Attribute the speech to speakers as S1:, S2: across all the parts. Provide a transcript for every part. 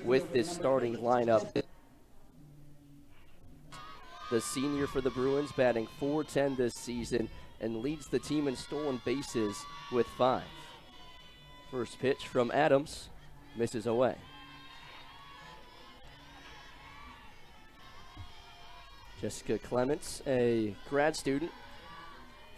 S1: with this starting lineup. The senior for the Bruins, batting .410 this season and leads the team in stolen bases with 5. First pitch from Adams, misses away. Jessica Clements, a grad student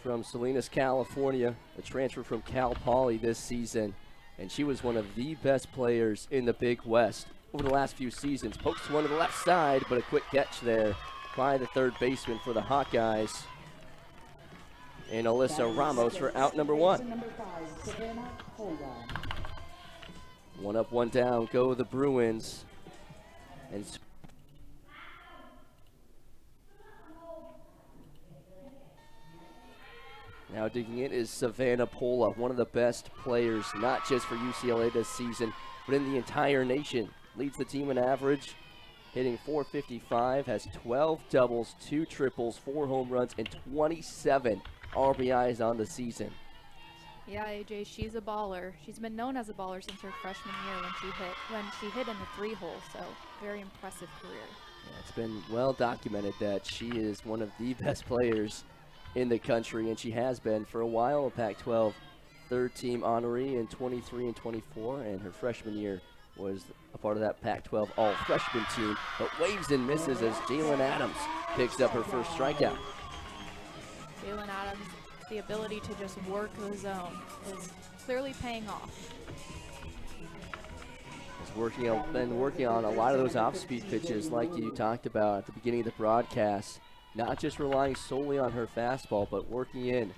S1: from Salinas, California, a transfer from Cal Poly this season, and she was one of the best players in the Big West over the last few seasons. Pokes one to the left side, but a quick catch there by the third baseman for the Hawkeyes. And Alyssa Ramos for out number 1. 1 up, 1 down, go the Bruins. And now digging in is Savannah Pola, one of the best players, not just for UCLA this season, but in the entire nation. Leads the team in average, hitting .455, has 12 doubles, 2 triples, 4 home runs, and 27 RBIs on the season.
S2: Yeah, AJ, she's a baller. She's been known as a baller since her freshman year when she hit in the 3-hole, so very impressive career.
S1: Yeah, it's been well documented that she is one of the best players in the country, and she has been for a while. A Pac-12 third-team honoree in 23 and 24, and her freshman year was a part of that Pac-12 all-freshman team, but waves and misses as Jalen Adams picks up her first strikeout.
S2: Jalen Adams, the ability to just work the zone is clearly paying off.
S1: He's been working on a lot of those off-speed pitches like you talked about at the beginning of the broadcast. Not just relying solely on her fastball, but working in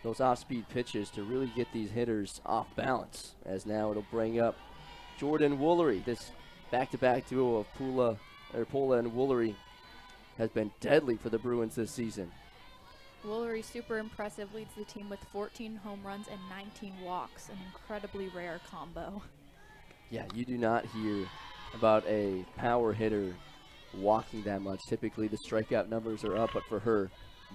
S1: those off-speed pitches to really get these hitters off balance. As now it'll bring up Jordan Woolery. This back-to-back duo of Pola and Woolery has been deadly for the Bruins this season.
S2: Woolery, super impressive, leads the team with 14 home runs and 19 walks, an incredibly rare combo.
S1: Yeah, you do not hear about a power hitter walking that much. Typically the strikeout numbers are up, but for her,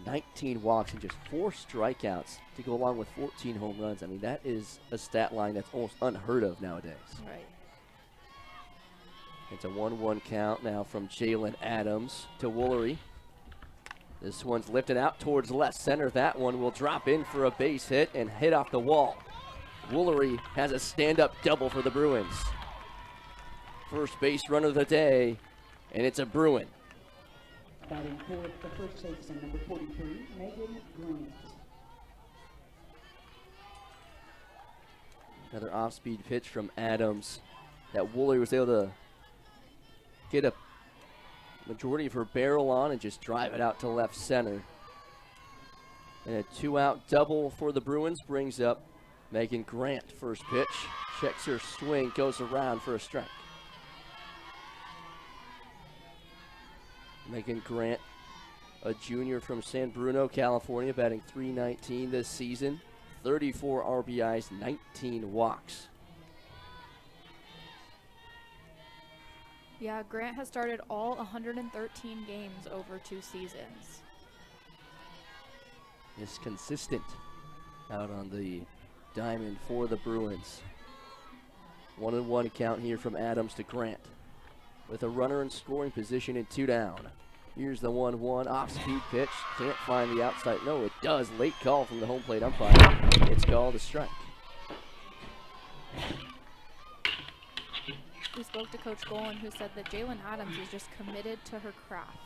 S1: 19 walks and just 4 strikeouts to go along with 14 home runs. I mean, that is a stat line that's almost unheard of nowadays.
S2: Right.
S1: It's a 1-1 count now from Jalen Adams to Woolery. This one's lifted out towards left center. That one will drop in for a base hit and hit off the wall. Woolery has a stand-up double for the Bruins. First base run of the day, and it's a Bruin.
S3: Batting for the first baseman, number 43, Megan Grant.
S1: Another off-speed pitch from Adams that Woolery was able to get a majority of her barrel on and just drive it out to left center. And a 2-out double for the Bruins brings up Megan Grant. First pitch, checks her swing, goes around for a strike. Megan Grant, a junior from San Bruno, California, batting .319 this season. 34 RBIs, 19 walks.
S2: Yeah, Grant has started all 113 games over 2 seasons.
S1: Is consistent out on the diamond for the Bruins. 1-1 count here from Adams to Grant, with a runner in scoring position and 2 down. Here's the 1-1 off-speed pitch. Can't find the outside. No, it does. Late call from the home plate umpire. It's called a strike.
S2: We spoke to Coach Golan, who said that Jalen Adams is just committed to her craft.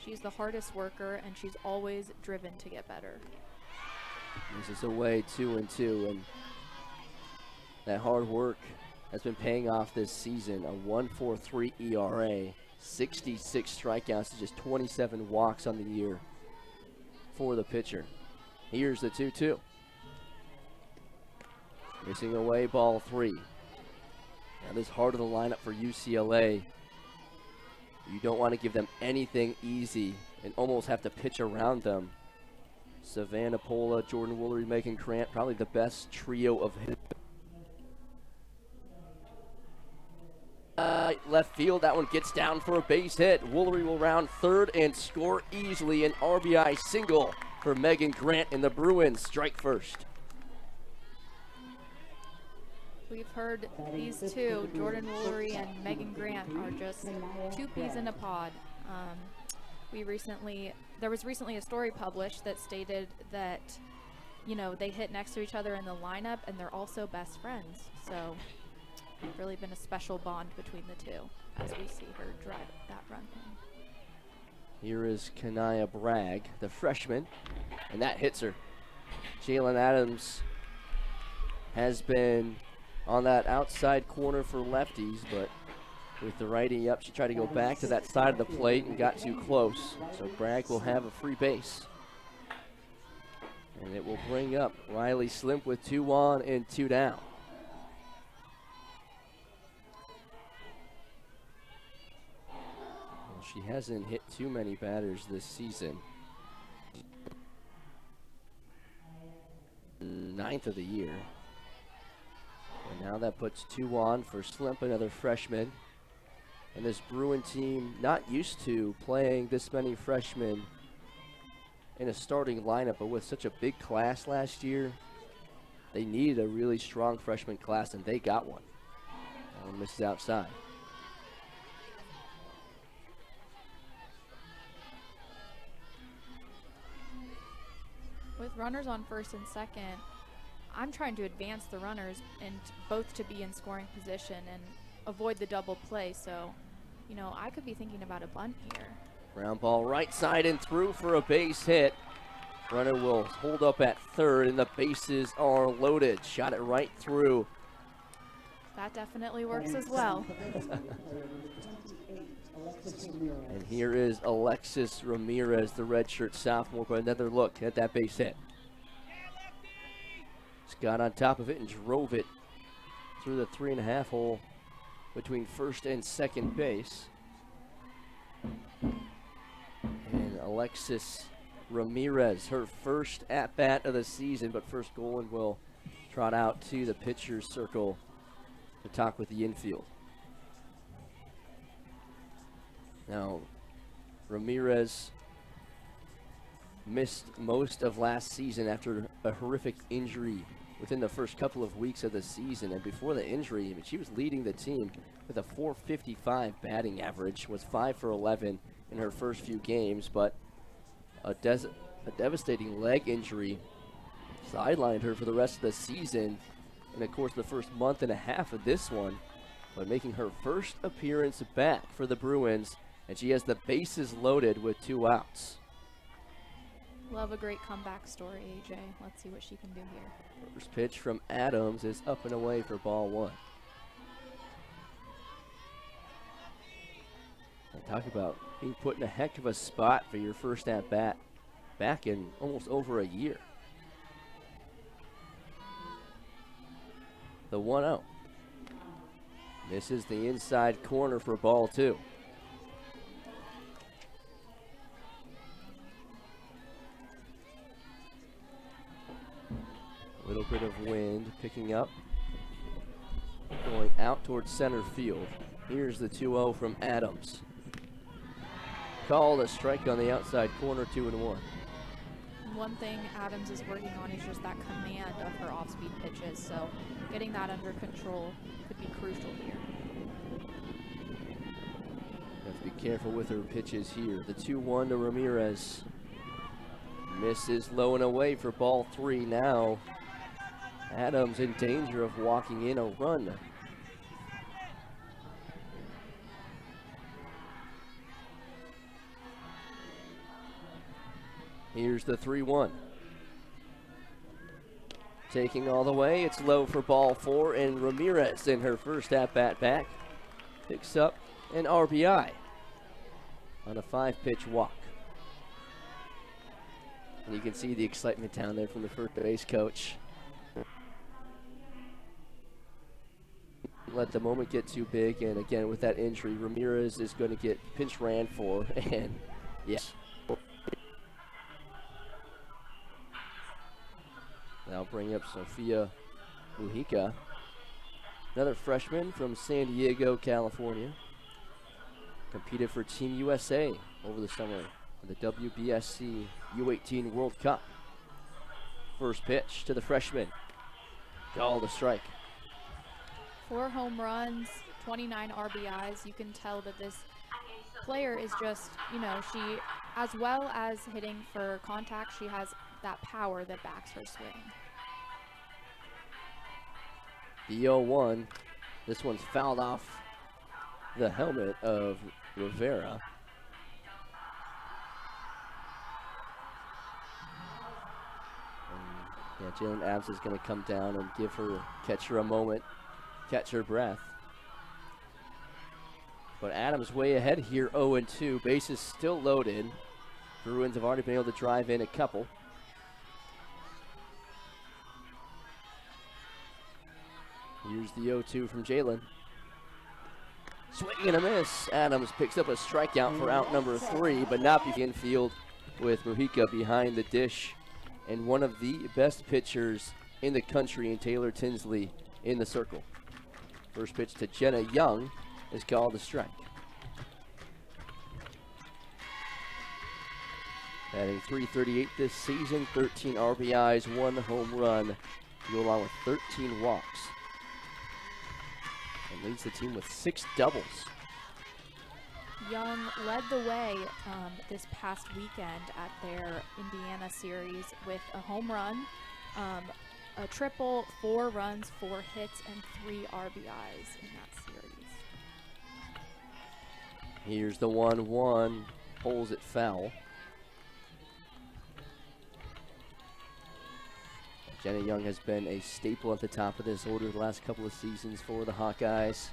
S2: She's the hardest worker, and she's always driven to get better.
S1: This is away 2-2, and that hard work has been paying off this season. A 1.43 ERA, 66 strikeouts, to just 27 walks on the year for the pitcher. Here's the 2-2. Missing away, ball 3. Now this heart of the lineup for UCLA, you don't want to give them anything easy and almost have to pitch around them. Savannah Pola, Jordan Woolery, Megan Grant, probably the best trio of hitters. Left field, that one gets down for a base hit. Woolery will round third and score easily. An RBI single for Megan Grant, and the Bruins strike first.
S2: We've heard these two, Jordan Woolery and Megan Grant, are just two peas in a pod. There was recently a story published that stated that, they hit next to each other in the lineup, and they're also best friends. So, really been a special bond between the two as we see her drive that run home.
S1: Here is Kanaya Bragg, the freshman, and that hits her. Jalen Adams has been on that outside corner for lefties, but with the righty up, she tried to go back to that side of the plate and got too close. So Bragg will have a free base. And it will bring up Riley Slimp with 2 on and 2 down. Well, she hasn't hit too many batters this season. 9th of the year. And now that puts 2 on for Slimp, another freshman. And this Bruin team not used to playing this many freshmen in a starting lineup, but with such a big class last year, they needed a really strong freshman class, and they got one. Misses outside.
S2: With runners on first and second, I'm trying to advance the runners and both to be in scoring position and avoid the double play. So, I could be thinking about a bunt here.
S1: Ground ball right side and through for a base hit. Runner will hold up at third, and the bases are loaded. Shot it right through.
S2: That definitely works as well.
S1: And here is Alexis Ramirez, the redshirt sophomore, for another look at that base hit. Just got on top of it and drove it through the 3.5 hole between first and second base. And Alexis Ramirez, her first at-bat of the season, but first Golan will trot out to the pitcher's circle to talk with the infield. Now, Ramirez missed most of last season after a horrific injury within the first couple of weeks of the season. And before the injury, she was leading the team with a .455 batting average, was 5 for 11 in her first few games, but a devastating leg injury sidelined her for the rest of the season, and of course the first month and a half of this one, but making her first appearance back for the Bruins, and she has the bases loaded with 2 outs.
S2: Love a great comeback story, AJ. Let's see what she can do here.
S1: First pitch from Adams is up and away for ball 1. And talk about being put in a heck of a spot for your first at bat back in almost over a year. The 1-0. This is the inside corner for ball 2. A little bit of wind picking up, going out towards center field. Here's the 2-0 from Adams. Called a strike on the outside corner, 2-1.
S2: One thing Adams is working on is just that command of her off-speed pitches, so getting that under control could be crucial here.
S1: Have to be careful with her pitches here. The 2-1 to Ramirez. Misses low and away for ball 3 now. Adams in danger of walking in a run. Here's the 3-1. Taking all the way, it's low for ball 4, and Ramirez in her first at-bat back picks up an RBI on a 5-pitch walk. And you can see the excitement down there from the first base coach. Let the moment get too big, and again with that injury, Ramirez is going to get pinch ran for, and yes. Now bring up Sophia Mujica, another freshman from San Diego, California. Competed for Team USA over the summer in the WBSC U18 World Cup. First pitch to the freshman. Called a strike.
S2: 4 home runs, 29 RBIs. You can tell that this player is just, she, as well as hitting for contact, she has that power that backs her swing.
S1: The 0-1. This one's fouled off the helmet of Rivera. And, Jalen Adams is going to come down and catch her a moment, catch her breath. But Adams way ahead here, 0-2. Bases still loaded. Bruins have already been able to drive in a couple. Here's the 0-2 from Jalen. Swing and a miss. Adams picks up a strikeout for out number 3, but not the infield with Mujica behind the dish. And one of the best pitchers in the country in Taylor Tinsley in the circle. First pitch to Jenna Young is called a strike. Batting .338 this season, 13 RBIs, 1 home run, to go along with 13 walks. And leads the team with 6 doubles.
S2: Young led the way this past weekend at their Indiana series with a home run, a triple, 4 runs, 4 hits, and 3 RBIs in that series.
S1: Here's the 1-1, pulls it foul. Jenna Young has been a staple at the top of this order the last couple of seasons for the Hawkeyes.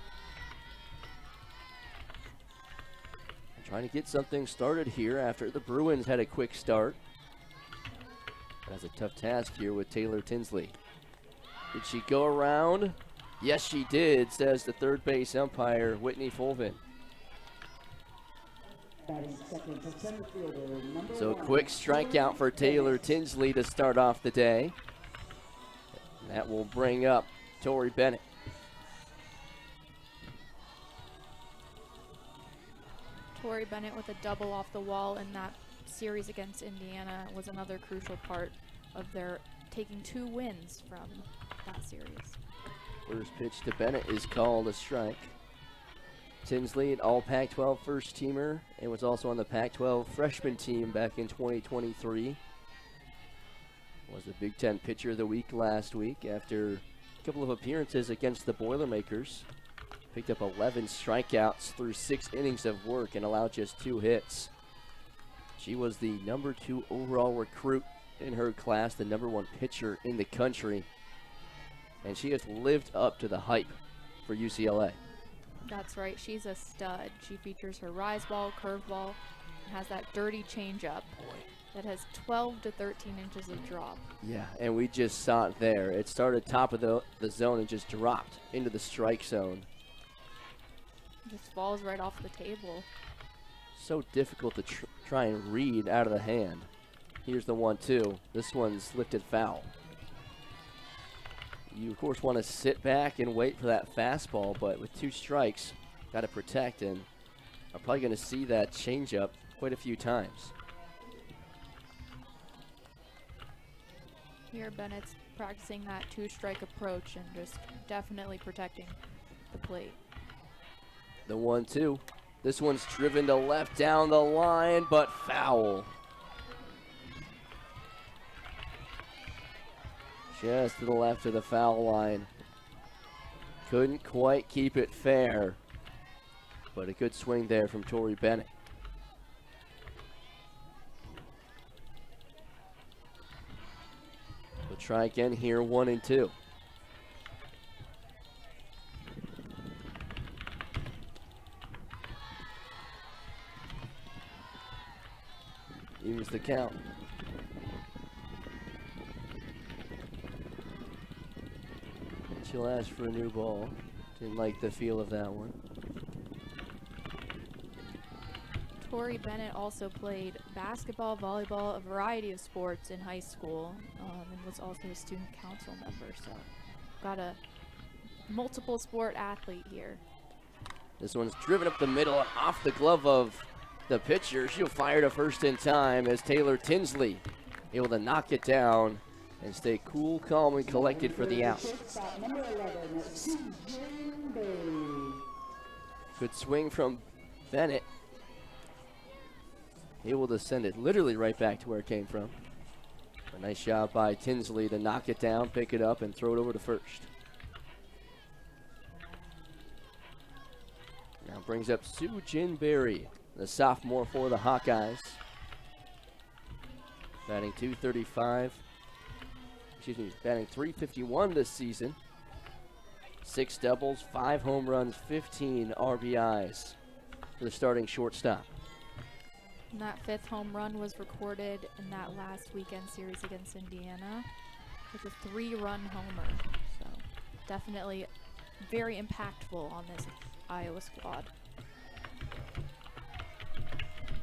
S1: And trying to get something started here after the Bruins had a quick start. That's a tough task here with Taylor Tinsley. Did she go around? Yes, she did, says the third base umpire, Whitney Fulvin. So a quick strikeout for Taylor Tinsley to start off the day. That will bring up Tori Bennett.
S2: Tori Bennett with a double off the wall in that series against Indiana was another crucial part of their taking 2 wins from that series.
S1: First pitch to Bennett is called a strike. Tinsley, an all Pac-12 first teamer, and was also on the Pac-12 freshman team back in 2023. Was the Big Ten Pitcher of the Week last week after a couple of appearances against the Boilermakers. Picked up 11 strikeouts through 6 innings of work and allowed just 2 hits. She was the number 2 overall recruit in her class, the number 1 pitcher in the country. And she has lived up to the hype for UCLA.
S2: That's right, she's a stud. She features her rise ball, curve ball, and has that dirty changeup that has 12 to 13 inches of drop.
S1: Yeah, and we just saw it there. It started top of the zone and just dropped into the strike zone.
S2: Just falls right off the table.
S1: So difficult to try and read out of the hand. Here's the 1-2. This one's lifted foul. You, of course, want to sit back and wait for that fastball, but with 2 strikes, got to protect, and I'm probably going to see that changeup quite a few times.
S2: Here, Bennett's practicing that 2-strike approach and just definitely protecting the plate.
S1: The 1-2. This one's driven to left down the line, but foul. Just to the left of the foul line. Couldn't quite keep it fair, but a good swing there from Tori Bennett. We'll try again here, 1-2. Evens the count. She'll ask for a new ball. Didn't like the feel of that one.
S2: Tori Bennett also played basketball, volleyball, a variety of sports in high school, and was also a student council member. So got a multiple sport athlete here.
S1: This one's driven up the middle and off the glove of the pitcher. She'll fire to first in time as Taylor Tinsley able to knock it down and stay cool, calm, and collected for the out.
S3: Shortstop number 11, Susan Berry.
S1: Good swing from Bennett. Able to send it literally right back to where it came from. A nice job by Tinsley to knock it down, pick it up, and throw it over to first. Now brings up Sujin Berry, the sophomore for the Hawkeyes. Batting .235. Excuse me, batting .351 this season. 6 doubles, 5 home runs, 15 RBIs for the starting shortstop.
S2: And that 5th home run was recorded in that last weekend series against Indiana with a 3-run homer. So definitely very impactful on this Iowa squad.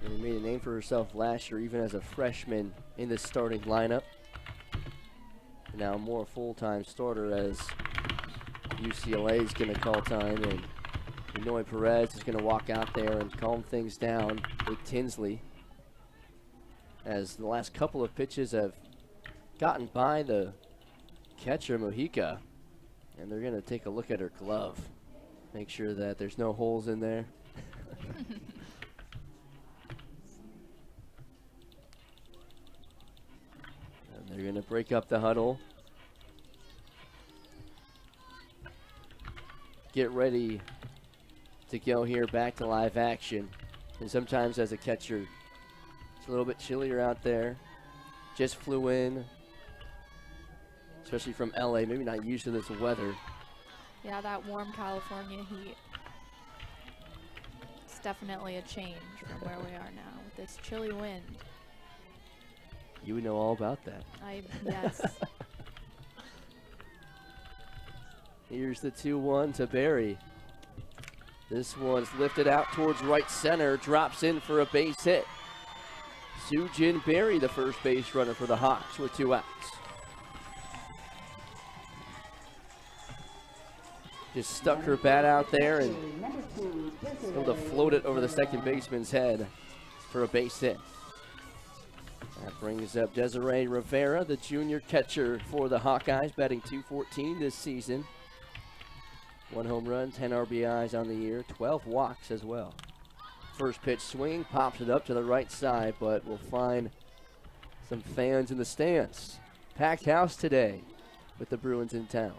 S1: Really made a name for herself last year, even as a freshman in the starting lineup. Now more full-time starter as UCLA is going to call time, and Benoit Perez is going to walk out there and calm things down with Tinsley, as the last couple of pitches have gotten by the catcher, Mojica, and they're going to take a look at her glove, make sure that there's no holes in there. And they're going to break up the huddle. Get ready to go here back to live action. And sometimes as a catcher, it's a little bit chillier out there. Just flew in, especially from LA, maybe not used to this weather.
S2: Yeah, that warm California heat. It's definitely a change from where we are now with this chilly wind.
S1: You would know all about that.
S2: Yes.
S1: Here's the 2-1 to Berry. This one's lifted out towards right center, drops in for a base hit. Sujin Berry, the first base runner for the Hawks, with 2 outs. Just stuck her bat out there and able to float it over the second baseman's head for a base hit. That brings up Desiree Rivera, the junior catcher for the Hawkeyes, batting .214 this season. 1 home run, 10 RBIs on the year, 12 walks as well. First pitch swing, pops it up to the right side, but we'll find some fans in the stands. Packed house today with the Bruins in town.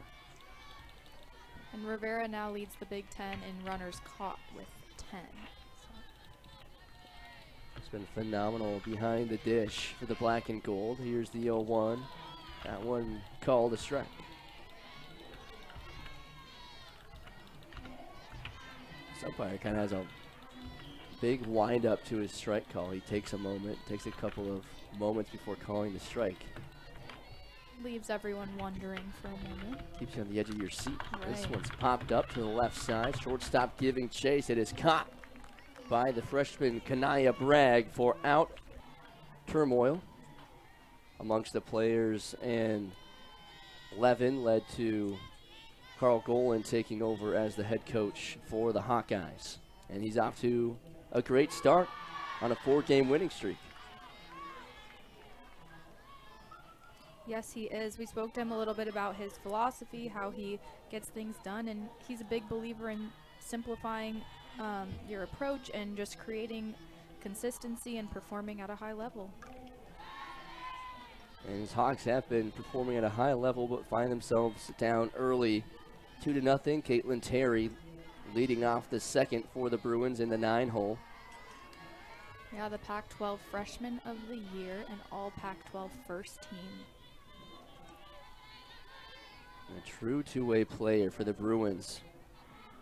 S2: And Rivera now leads the Big Ten in runners caught with 10.
S1: It's been phenomenal behind the dish for the black and gold. Here's the 0-1. That one called a strike. This umpire kind of has a big wind up to his strike call. He takes a moment, takes a couple of moments before calling the strike.
S2: Leaves everyone wondering for a moment.
S1: Keeps you on the edge of your seat.
S2: Right.
S1: This one's popped up to the left side. Shortstop giving chase. It is caught by the freshman Kanaya Bragg for out. Turmoil amongst the players, and Levin led to Carl Golan taking over as the head coach for the Hawkeyes. And he's off to a great start on a 4-game winning streak.
S2: Yes, he is. We spoke to him a little bit about his philosophy, how he gets things done, and he's a big believer in simplifying your approach and just creating consistency and performing at a high level.
S1: And his Hawks have been performing at a high level, but find themselves down early, 2-0. Caitlin Terry leading off the second for the Bruins in the 9-hole.
S2: Yeah, the Pac-12 freshman of the year and all Pac-12 first team.
S1: A true two-way player for the Bruins.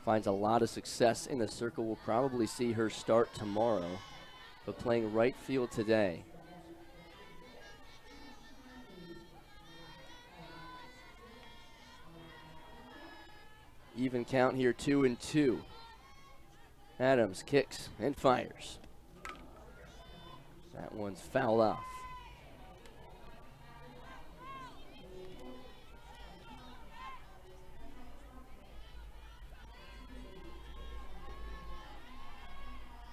S1: Finds a lot of success in the circle. We'll probably see her start tomorrow, but playing right field today. Even count here, 2-2. Adams kicks and fires. That one's fouled off.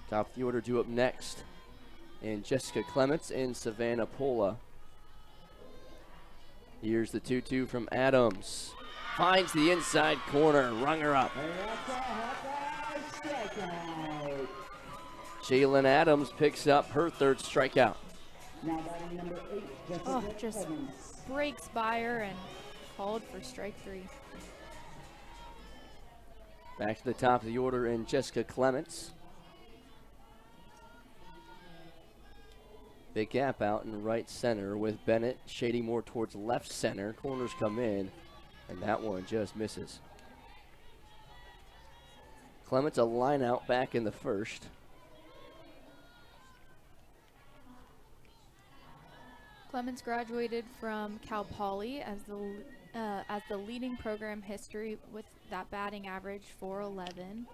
S1: Top of the order due up next, and Jessica Clements and Savannah Pola. Here's the 2-2 from Adams. Finds the inside corner, rung her up. Jalen Adams picks up her third strikeout.
S3: Now batting number 8,
S2: Oh,
S3: Jessica
S2: just
S3: Clemens.
S2: breaks by her and called for strike 3.
S1: Back to the top of the order in Jessica Clements. Big gap out in right center with Bennett shading more towards left center. Corners come in, and that one just misses. Clements a line out back in the first.
S2: Clemens graduated from Cal Poly as the leading program history with that batting average .411,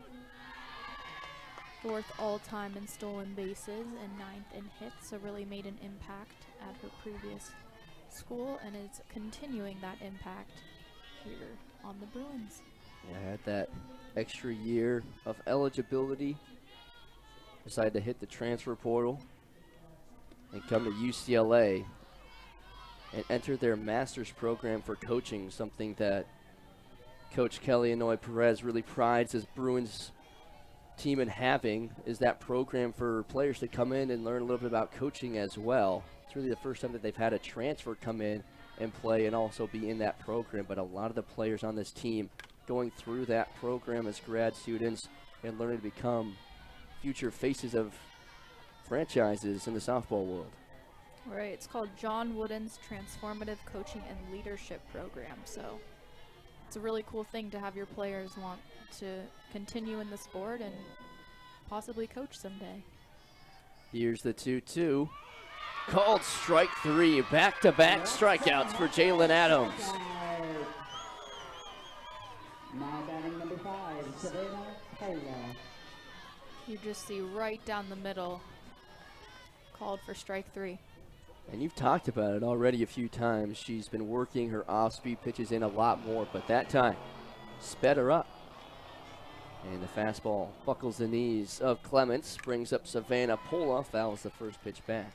S2: 4th all-time in stolen bases and 9th in hits, so really made an impact at her previous school and is continuing that impact here on the Bruins.
S1: Yeah, had that extra year of eligibility. Decided to hit the transfer portal and come to UCLA and enter their master's program for coaching, something that Coach Kelly Anoy Perez really prides his Bruins team in having, is that program for players to come in and learn a little bit about coaching as well. It's really the first time that they've had a transfer come in and play and also be in that program, but a lot of the players on this team going through that program as grad students and learning to become future faces of franchises in the softball world.
S2: Right, it's called John Wooden's Transformative Coaching and Leadership Program, so it's a really cool thing to have your players want to continue in the sport and possibly coach someday.
S1: Here's the 2-2. Called strike 3. Back-to-back strikeouts for Jalen Adams.
S3: Now batting number 5, Savannah Pola.
S2: You just see right down the middle, called for strike 3.
S1: And you've talked about it already a few times. She's been working her off-speed pitches in a lot more, but that time sped her up. And the fastball buckles the knees of Clements, brings up Savannah Pola, fouls the first pitch back.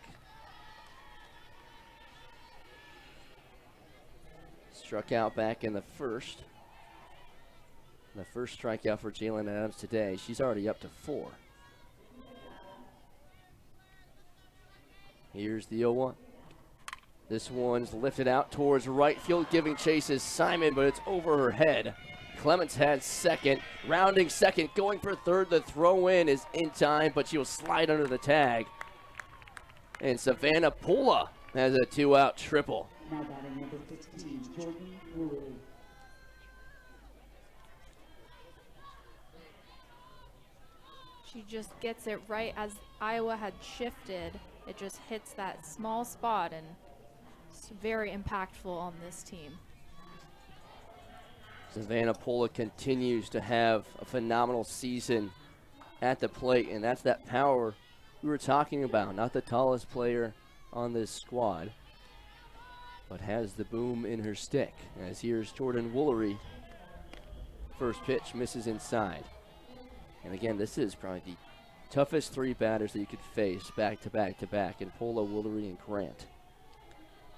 S1: Struck out back in the first. The first strikeout for Jalen Adams today. She's already up to 4. Here's the 0-1. This one's lifted out towards right field, giving chase is Simon, but it's over her head. Clements has second, rounding second, going for third. The throw in is in time, but she'll slide under the tag. And Savannah Pola has a 2-out triple.
S3: Now batting number 15, Jordan Woolley.
S2: She just gets it right as Iowa had shifted. It just hits that small spot, and it's very impactful on this team.
S1: Savannah Pola continues to have a phenomenal season at the plate, and that's that power we were talking about. Not the tallest player on this squad, but has the boom in her stick. As here's Jordan Woolery. First pitch misses inside. And again, this is probably the toughest 3 batters that you could face back to back to back in Pola, Woolery, and Grant.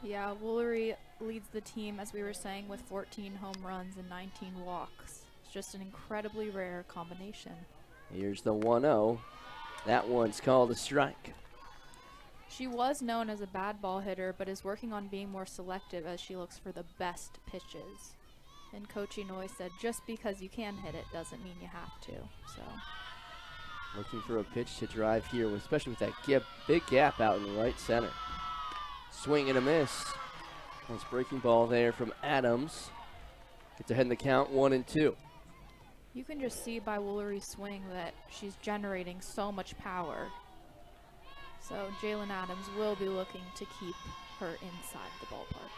S2: Yeah, Woolery leads the team, as we were saying, with 14 home runs and 19 walks. It's just an incredibly rare combination.
S1: Here's the 1-0. That one's called a strike.
S2: She was known as a bad ball hitter, but is working on being more selective as she looks for the best pitches. And Coach Inoue said, just because you can hit it doesn't mean you have to. So
S1: Looking for a pitch to drive here, especially with that big gap out in right center. Swing and a miss. Nice breaking ball there from Adams. Gets ahead in the count, 1-2.
S2: you can just see by Woolery's swing that she's generating so much power. So Jalen Adams will be looking to keep her inside the ballpark.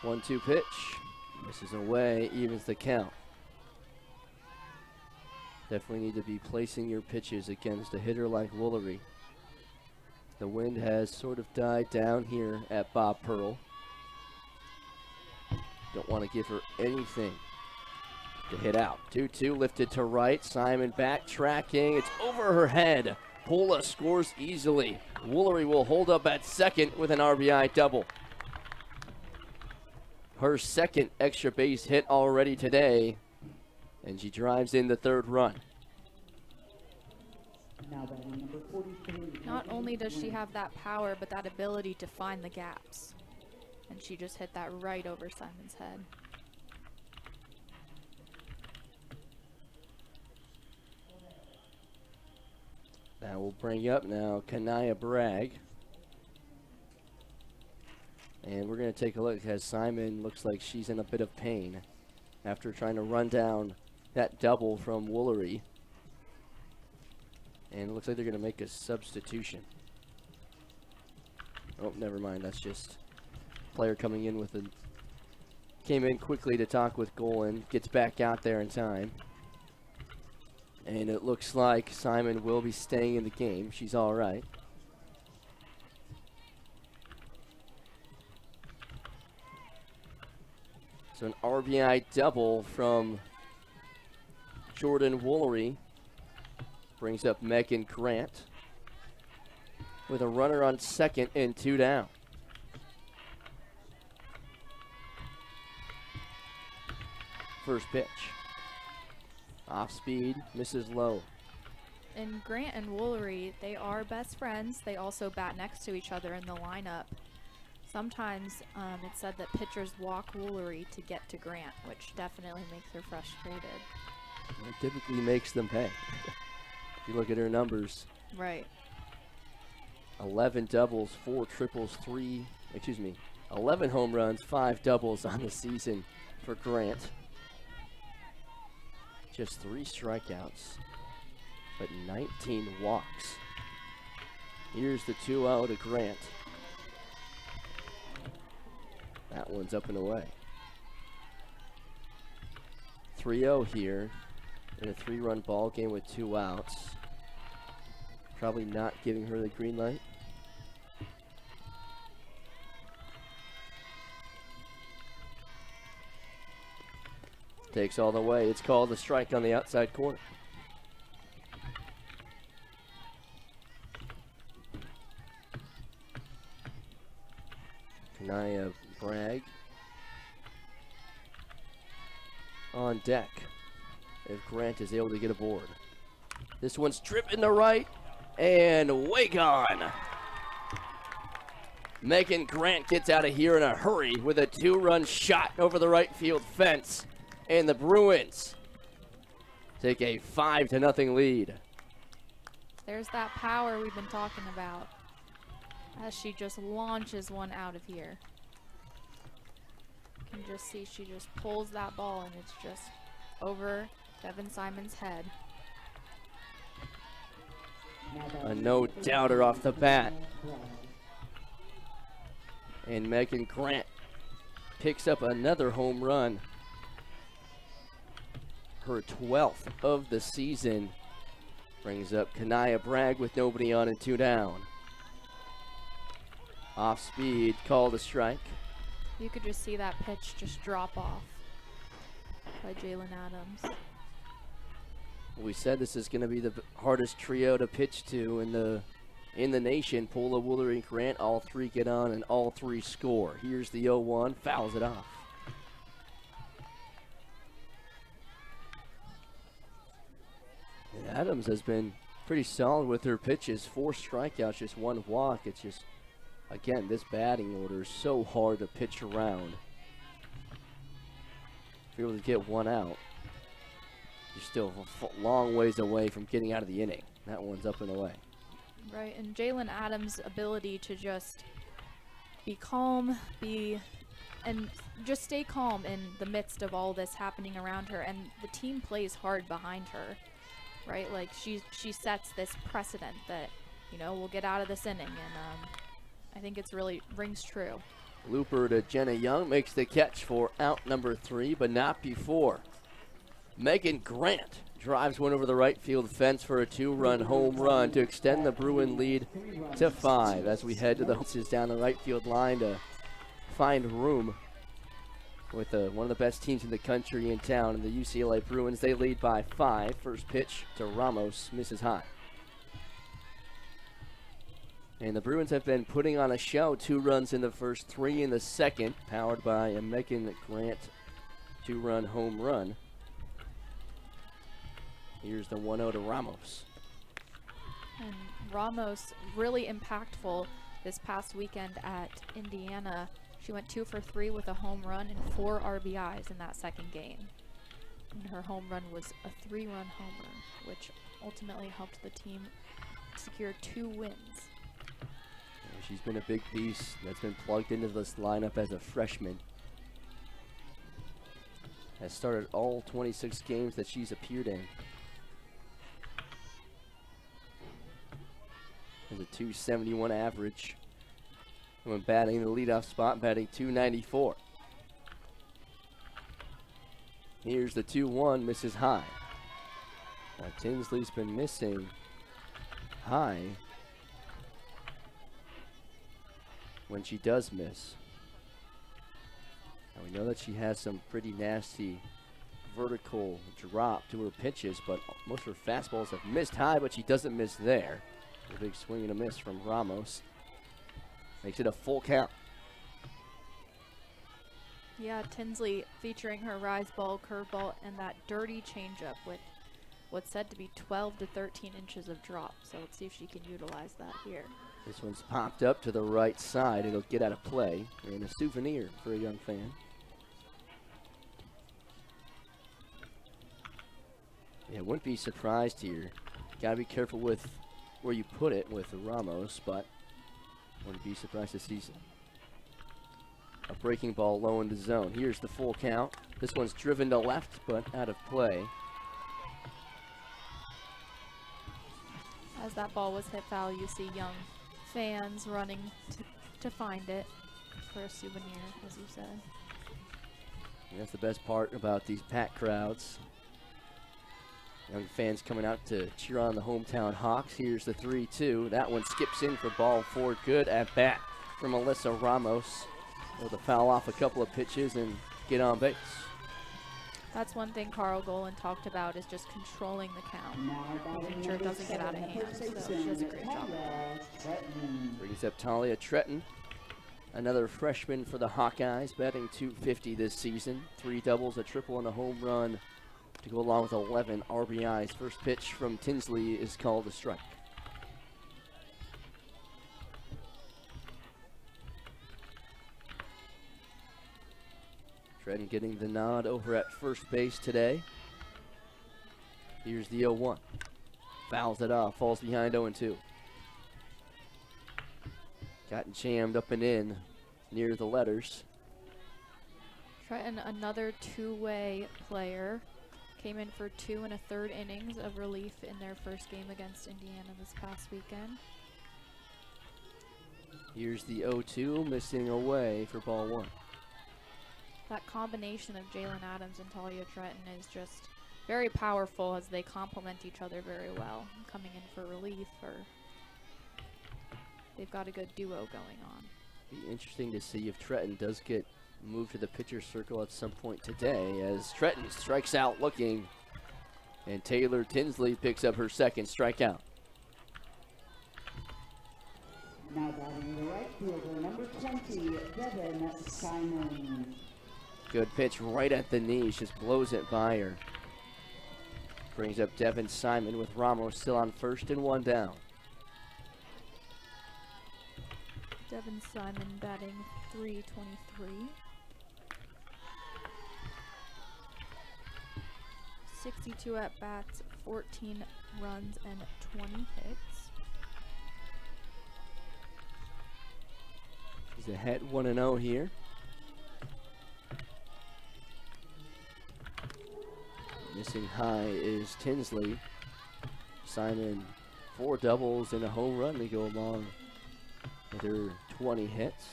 S1: 1-2 pitch. Misses away, evens the count. Definitely need to be placing your pitches against a hitter like Woolery. The wind has sort of died down here at Bob Pearl. Don't want to give her anything to hit out. 2-2 lifted to right. Simon backtracking. It's over her head. Pola scores easily. Woolery will hold up at second with an RBI double. her second extra base hit already today, and she drives in the third run.
S3: Now batting number 43.
S2: Not only does she have that power, but that ability to find the gaps. And she just hit that right over Simon's head.
S1: That will bring up now Kanaya Bragg. And we're going to take a look as Simon looks like she's in a bit of pain after trying to run down that double from Woolery. And it looks like they're going to make a substitution. Oh, never mind. That's just player coming in with a... Came in quickly to talk with Golan. Gets back out there in time. And it looks like Simon will be staying in the game. She's all right. So an RBI double from Jordan Woolery brings up Megan Grant with a runner on second and 2 down. First pitch. Off speed, misses low.
S2: And Grant and Woolery, they are best friends. They also bat next to each other in the lineup. Sometimes it's said that pitchers walk Woolery to get to Grant, which definitely makes her frustrated.
S1: It typically makes them pay. If you look at her numbers.
S2: Right.
S1: 11 doubles, 4 triples, 11 home runs, 5 doubles on the season for Grant. Just 3 strikeouts, but 19 walks. Here's the 2-0 to Grant. That one's up and away. 3-0 here in a 3-run ball game with 2 outs. Probably not giving her the green light. Takes all the way. It's called a strike on the outside corner. Kanaya Bragg on deck if Grant is able to get aboard. This one's tripping to right and way gone. Megan Grant gets out of here in a hurry with a 2-run shot over the right field fence. And the Bruins take a 5-0 lead.
S2: There's that power we've been talking about as she just launches one out of here. You can just see she just pulls that ball and it's just over Devin Simon's head.
S1: A no-doubter off the bat. And Megan Grant picks up another home run. Her 12th of the season. Brings up Kanaya Bragg with nobody on and 2 down. Off speed, called a strike.
S2: You could just see that pitch just drop off by Jalen Adams.
S1: We said this is going to be the hardest trio to pitch to in the nation. Paula, Woolery, and Grant, all 3 get on and all 3 score. Here's the 0-1, fouls it off. Adams has been pretty solid with her pitches. 4 strikeouts, just 1 walk. It's just, again, this batting order is so hard to pitch around. If you're able to get 1 out, you're still a long ways away from getting out of the inning. That one's up and away.
S2: Right, and Jalen Adams' ability to just be calm, and just stay calm in the midst of all this happening around her, and the team plays hard behind her. Right, like she sets this precedent that, you know, we'll get out of this inning, and I think it's really rings true.
S1: Looper to Jenna Young makes the catch for out number 3, but not before. Megan Grant drives one over the right field fence for a 2-run home run to extend the Bruin lead to 5 as we head to the horses down the right field line to find room with one of the best teams in the country in town, and the UCLA Bruins. They lead by 5. First pitch to Ramos, misses high. And the Bruins have been putting on a show. 2 runs in the first, 3 in the second, powered by a Megan Grant 2-run home run. Here's the 1-0 to Ramos.
S2: And Ramos really impactful this past weekend at Indiana. She went 2 for 3 with a home run and 4 RBIs in that second game. And her home run was a 3-run homer, which ultimately helped the team secure 2 wins.
S1: Yeah, she's been a big piece that's been plugged into this lineup as a freshman. Has started all 26 games that she's appeared in. Has a .271 average. When batting the leadoff spot, batting .294. Here's the 2-1, misses high. Now Tinsley's been missing high when she does miss. Now we know that she has some pretty nasty vertical drop to her pitches, but most of her fastballs have missed high, but she doesn't miss there. A big swing and a miss from Ramos. Makes it a full count.
S2: Yeah, Tinsley featuring her rise ball, curveball, and that dirty changeup with what's said to be 12 to 13 inches of drop. So let's see if she can utilize that here.
S1: This one's popped up to the right side. It'll get out of play, and a souvenir for a young fan. Yeah, wouldn't be surprised here. Gotta be careful with where you put it with Ramos, but wouldn't be surprised to see a breaking ball low in the zone. Here's the full count. This one's driven to left, but out of play.
S2: As that ball was hit foul, you see young fans running to find it for a souvenir, as you said.
S1: And that's the best part about these packed crowds. Young fans coming out to cheer on the hometown Hawks. Here's the 3-2. That one skips in for ball 4. Good at bat from Alyssa Ramos. Able to foul off a couple of pitches and get on base.
S2: That's one thing Carl Golan talked about, is just controlling the count, making sure it doesn't get out of hand. So she does a great job.
S1: Brings up Talia Tretton, another freshman for the Hawkeyes, batting .250 this season. 3 doubles, a triple, and a home run to go along with 11 RBIs. First pitch from Tinsley is called a strike. Tretton getting the nod over at first base today. Here's the 0-1. Fouls it off, falls behind 0-2. Got jammed up and in near the letters.
S2: Tretton, another 2-way player, came in for 2 1/3 innings of relief in their first game against Indiana this past weekend.
S1: Here's the 0-2, missing away for ball 1.
S2: That combination of Jalen Adams and Talia Tretton is just very powerful, as they complement each other very well. Coming in for relief, or they've got a good duo going on.
S1: Be interesting to see if Tretton does get moved to the pitcher circle at some point today, as Tretton strikes out looking, and Taylor Tinsley picks up her second strikeout.
S3: Now batting the right fielder, number 20, Devin Simon.
S1: Good pitch right at the knee, just blows it by her. Brings up Devin Simon with Ramos still on first and 1 down.
S2: Devin Simon batting .323. 62 at-bats, 14 runs, and 20 hits.
S1: He's ahead 1-0 here. Missing high is Tinsley. Simon 4 doubles and a home run to go along with her 20 hits.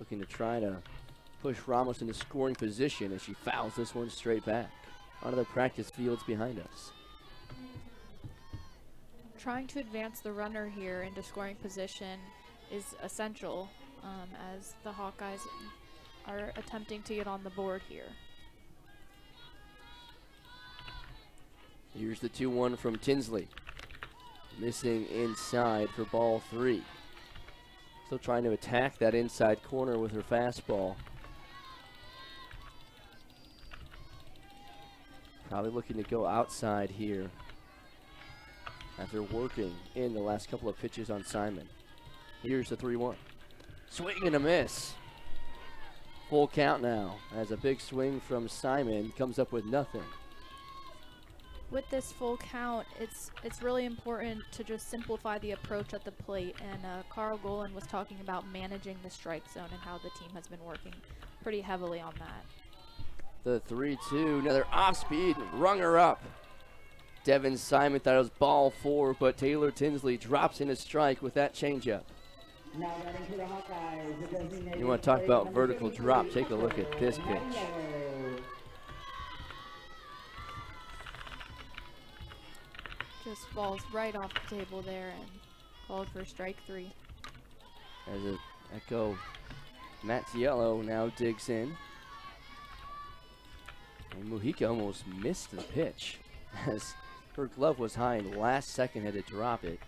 S1: Looking to try to push Ramos into scoring position as she fouls this one straight back onto the practice fields behind us.
S2: Trying to advance the runner here into scoring position is essential, as the Hawkeyes are attempting to get on the board here.
S1: Here's the 2-1 from Tinsley. Missing inside for ball 3. Still trying to attack that inside corner with her fastball. Probably looking to go outside here after working in the last couple of pitches on Simon. Here's the 3-1. Swing and a miss. Full count now as a big swing from Simon comes up with nothing.
S2: With this full count, it's really important to just simplify the approach at the plate. And Carl Golan was talking about managing the strike zone and how the team has been working pretty heavily on that.
S1: The 3-2, another off speed, rung her up. Devin Simon thought it was ball 4, but Taylor Tinsley drops in a strike with that changeup.
S3: Now batting for the Hawkeyes, the designated
S1: You want to talk
S3: player
S1: about
S3: number
S1: vertical
S3: 53,
S1: drop, take a look at this
S3: Matt
S1: pitch.
S3: Yellow.
S2: Just falls right off the table there and called for strike 3.
S1: As a echo, Mattiello now digs in. And Mujica almost missed the pitch as her glove was high and last second had to drop it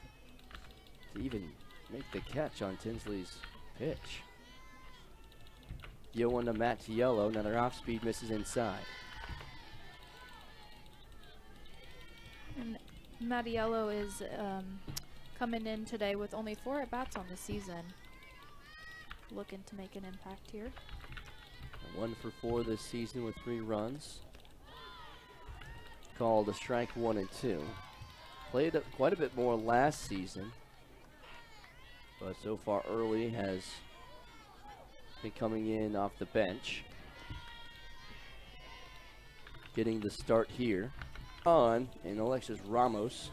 S1: to even make the catch on Tinsley's pitch. 0-1 to Mattiello, another off speed misses inside.
S2: And Mattiello is coming in today with only 4 at-bats on the season. Looking to make an impact here.
S1: 1 for 4 this season with 3 runs. Called a strike 1 and 2. Played quite a bit more last season, but so far early has been coming in off the bench. Getting the start here on and Alexis Ramos.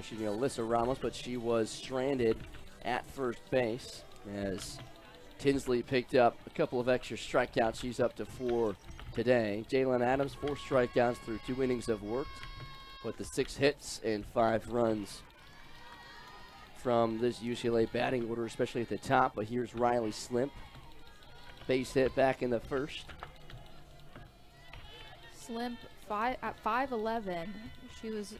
S1: She's Alyssa Ramos, but she was stranded at first base as Tinsley picked up a couple of extra strikeouts. She's up to 4 today. Jalen Adams, 4 strikeouts through 2 innings of work, with the 6 hits and 5 runs from this UCLA batting order, especially at the top. But here's Riley Slimp. Base hit back in the first.
S2: Slimp, at 5'11", she was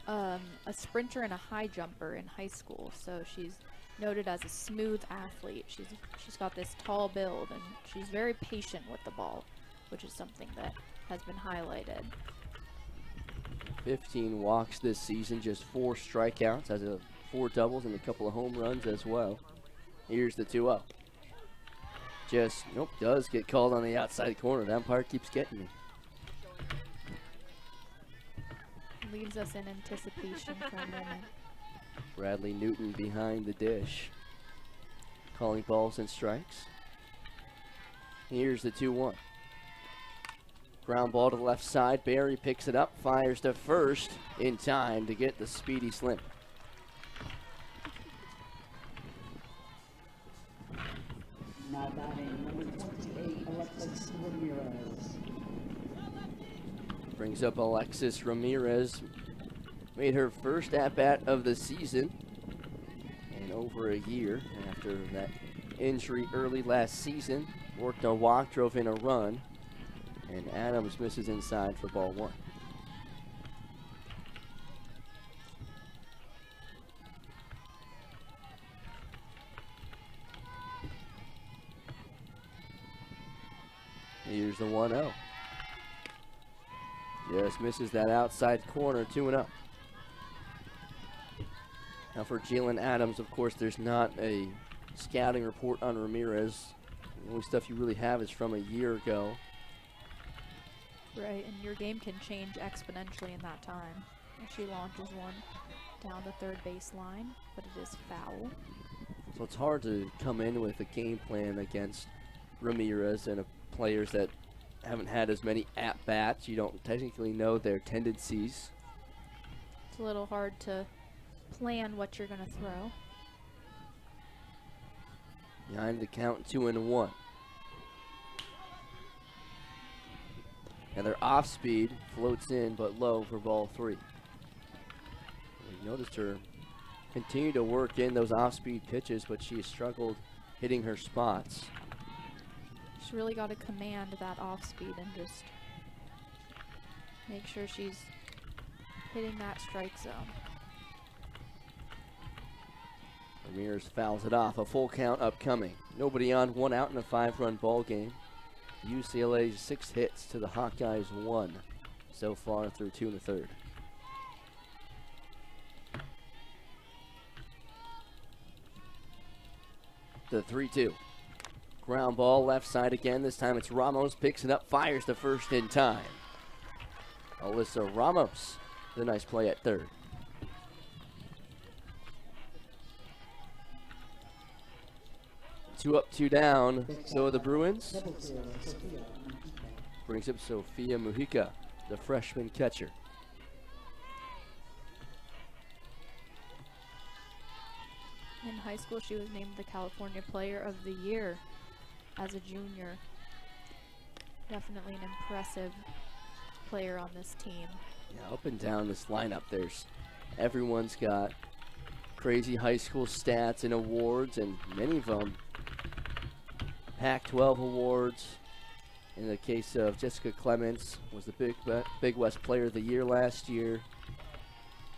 S2: a sprinter and a high jumper in high school, so she's noted as a smooth athlete. She's got this tall build, and she's very patient with the ball, which is something that has been highlighted.
S1: 15 walks this season, just 4 strikeouts, has 4 doubles and a couple of home runs as well. Here's the 2-0. Just, nope, does get called on the outside corner. That umpire keeps getting me.
S2: Leaves us in anticipation for a moment.
S1: Bradley Newton behind the dish, calling balls and strikes. Here's the 2-1. Ground ball to the left side. Barry picks it up, fires to first in time to get the speedy Slimp.
S3: Now batting number 28, Alexis Ramirez.
S1: Brings up Alexis Ramirez. Made her first at-bat of the season in over a year after that injury early last season. Worked a walk, drove in a run, and Adams misses inside for ball 1. Here's the 1-0. Just misses that outside corner, 2-0. Now for Jalen Adams, of course, there's not a scouting report on Ramirez. The only stuff you really have is from a year ago.
S2: Right, and your game can change exponentially in that time. She launches one down the third baseline, but it is foul.
S1: So it's hard to come in with a game plan against Ramirez and players that haven't had as many at-bats. You don't technically know their tendencies.
S2: It's a little hard to plan what you're going to throw.
S1: Behind the count, 2-1. And their off speed floats in but low for ball 3. We noticed her continue to work in those off speed pitches, but she has struggled hitting her spots.
S2: She's really got to command that off speed and just make sure she's hitting that strike zone.
S1: Ramirez fouls it off. A full count upcoming. Nobody on, 1 out in a 5-run ball game. UCLA's 6 hits to the Hawkeyes 1 so far through 2 1/3. The 3-2. Ground ball left side again. This time it's Ramos. Picks it up, fires the first in time. Alyssa Ramos, the nice play at third. Two up, 2 down. So the Bruins. Brings up Sophia Mujica, the freshman catcher.
S2: In high school, she was named the California Player of the Year as a junior. Definitely an impressive player on this team.
S1: Yeah, up and down this lineup, everyone's got crazy high school stats and awards, and many of them Pac-12 awards. In the case of Jessica Clements, was the Big West Player of the Year last year.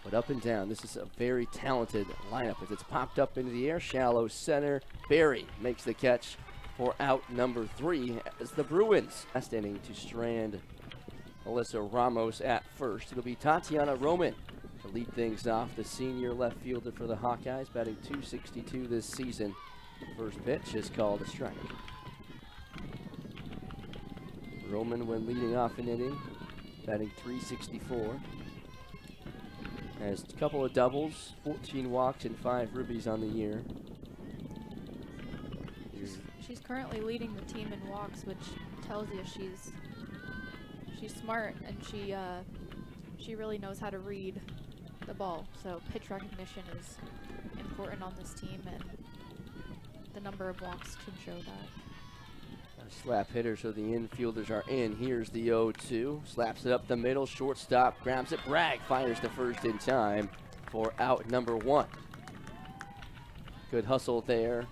S1: But up and down, this is a very talented lineup as it's popped up into the air. Shallow center. Barry makes the catch for out number 3 as the Bruins last inning to strand Alyssa Ramos at first. It'll be Tatiana Roman to lead things off, the senior left fielder for the Hawkeyes, batting .262 this season. First pitch is called a strike. Roman, when leading off an inning, batting .364. Has a couple of doubles, 14 walks, and 5 ribbies on the year.
S2: She's currently leading the team in walks, which tells you she's smart, and she really knows how to read the ball. So pitch recognition is important on this team, and the number of walks can show that.
S1: A slap hitter, so the infielders are in. Here's the 0-2. Slaps it up the middle. Shortstop grabs it. Bragg fires the first in time for out number 1. Good hustle there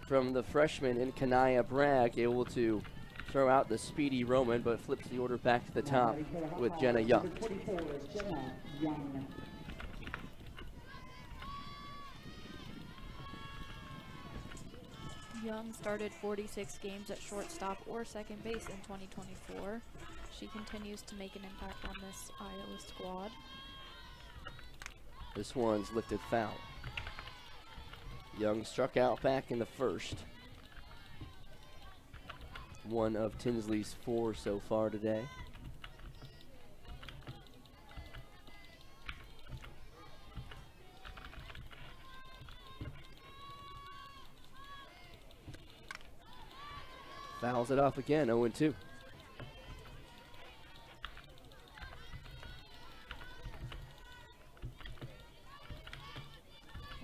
S1: from the freshman in Kanaya Bragg, able to throw out the speedy Roman, but flips the order back to the top with Jenna Young.
S2: Young started 46 games at shortstop or second base in 2024. She continues to make an impact on this Iowa squad.
S1: This one's lifted foul. Young struck out back in the first. One of Tinsley's 4 so far today. Fouls it off again, 0-2.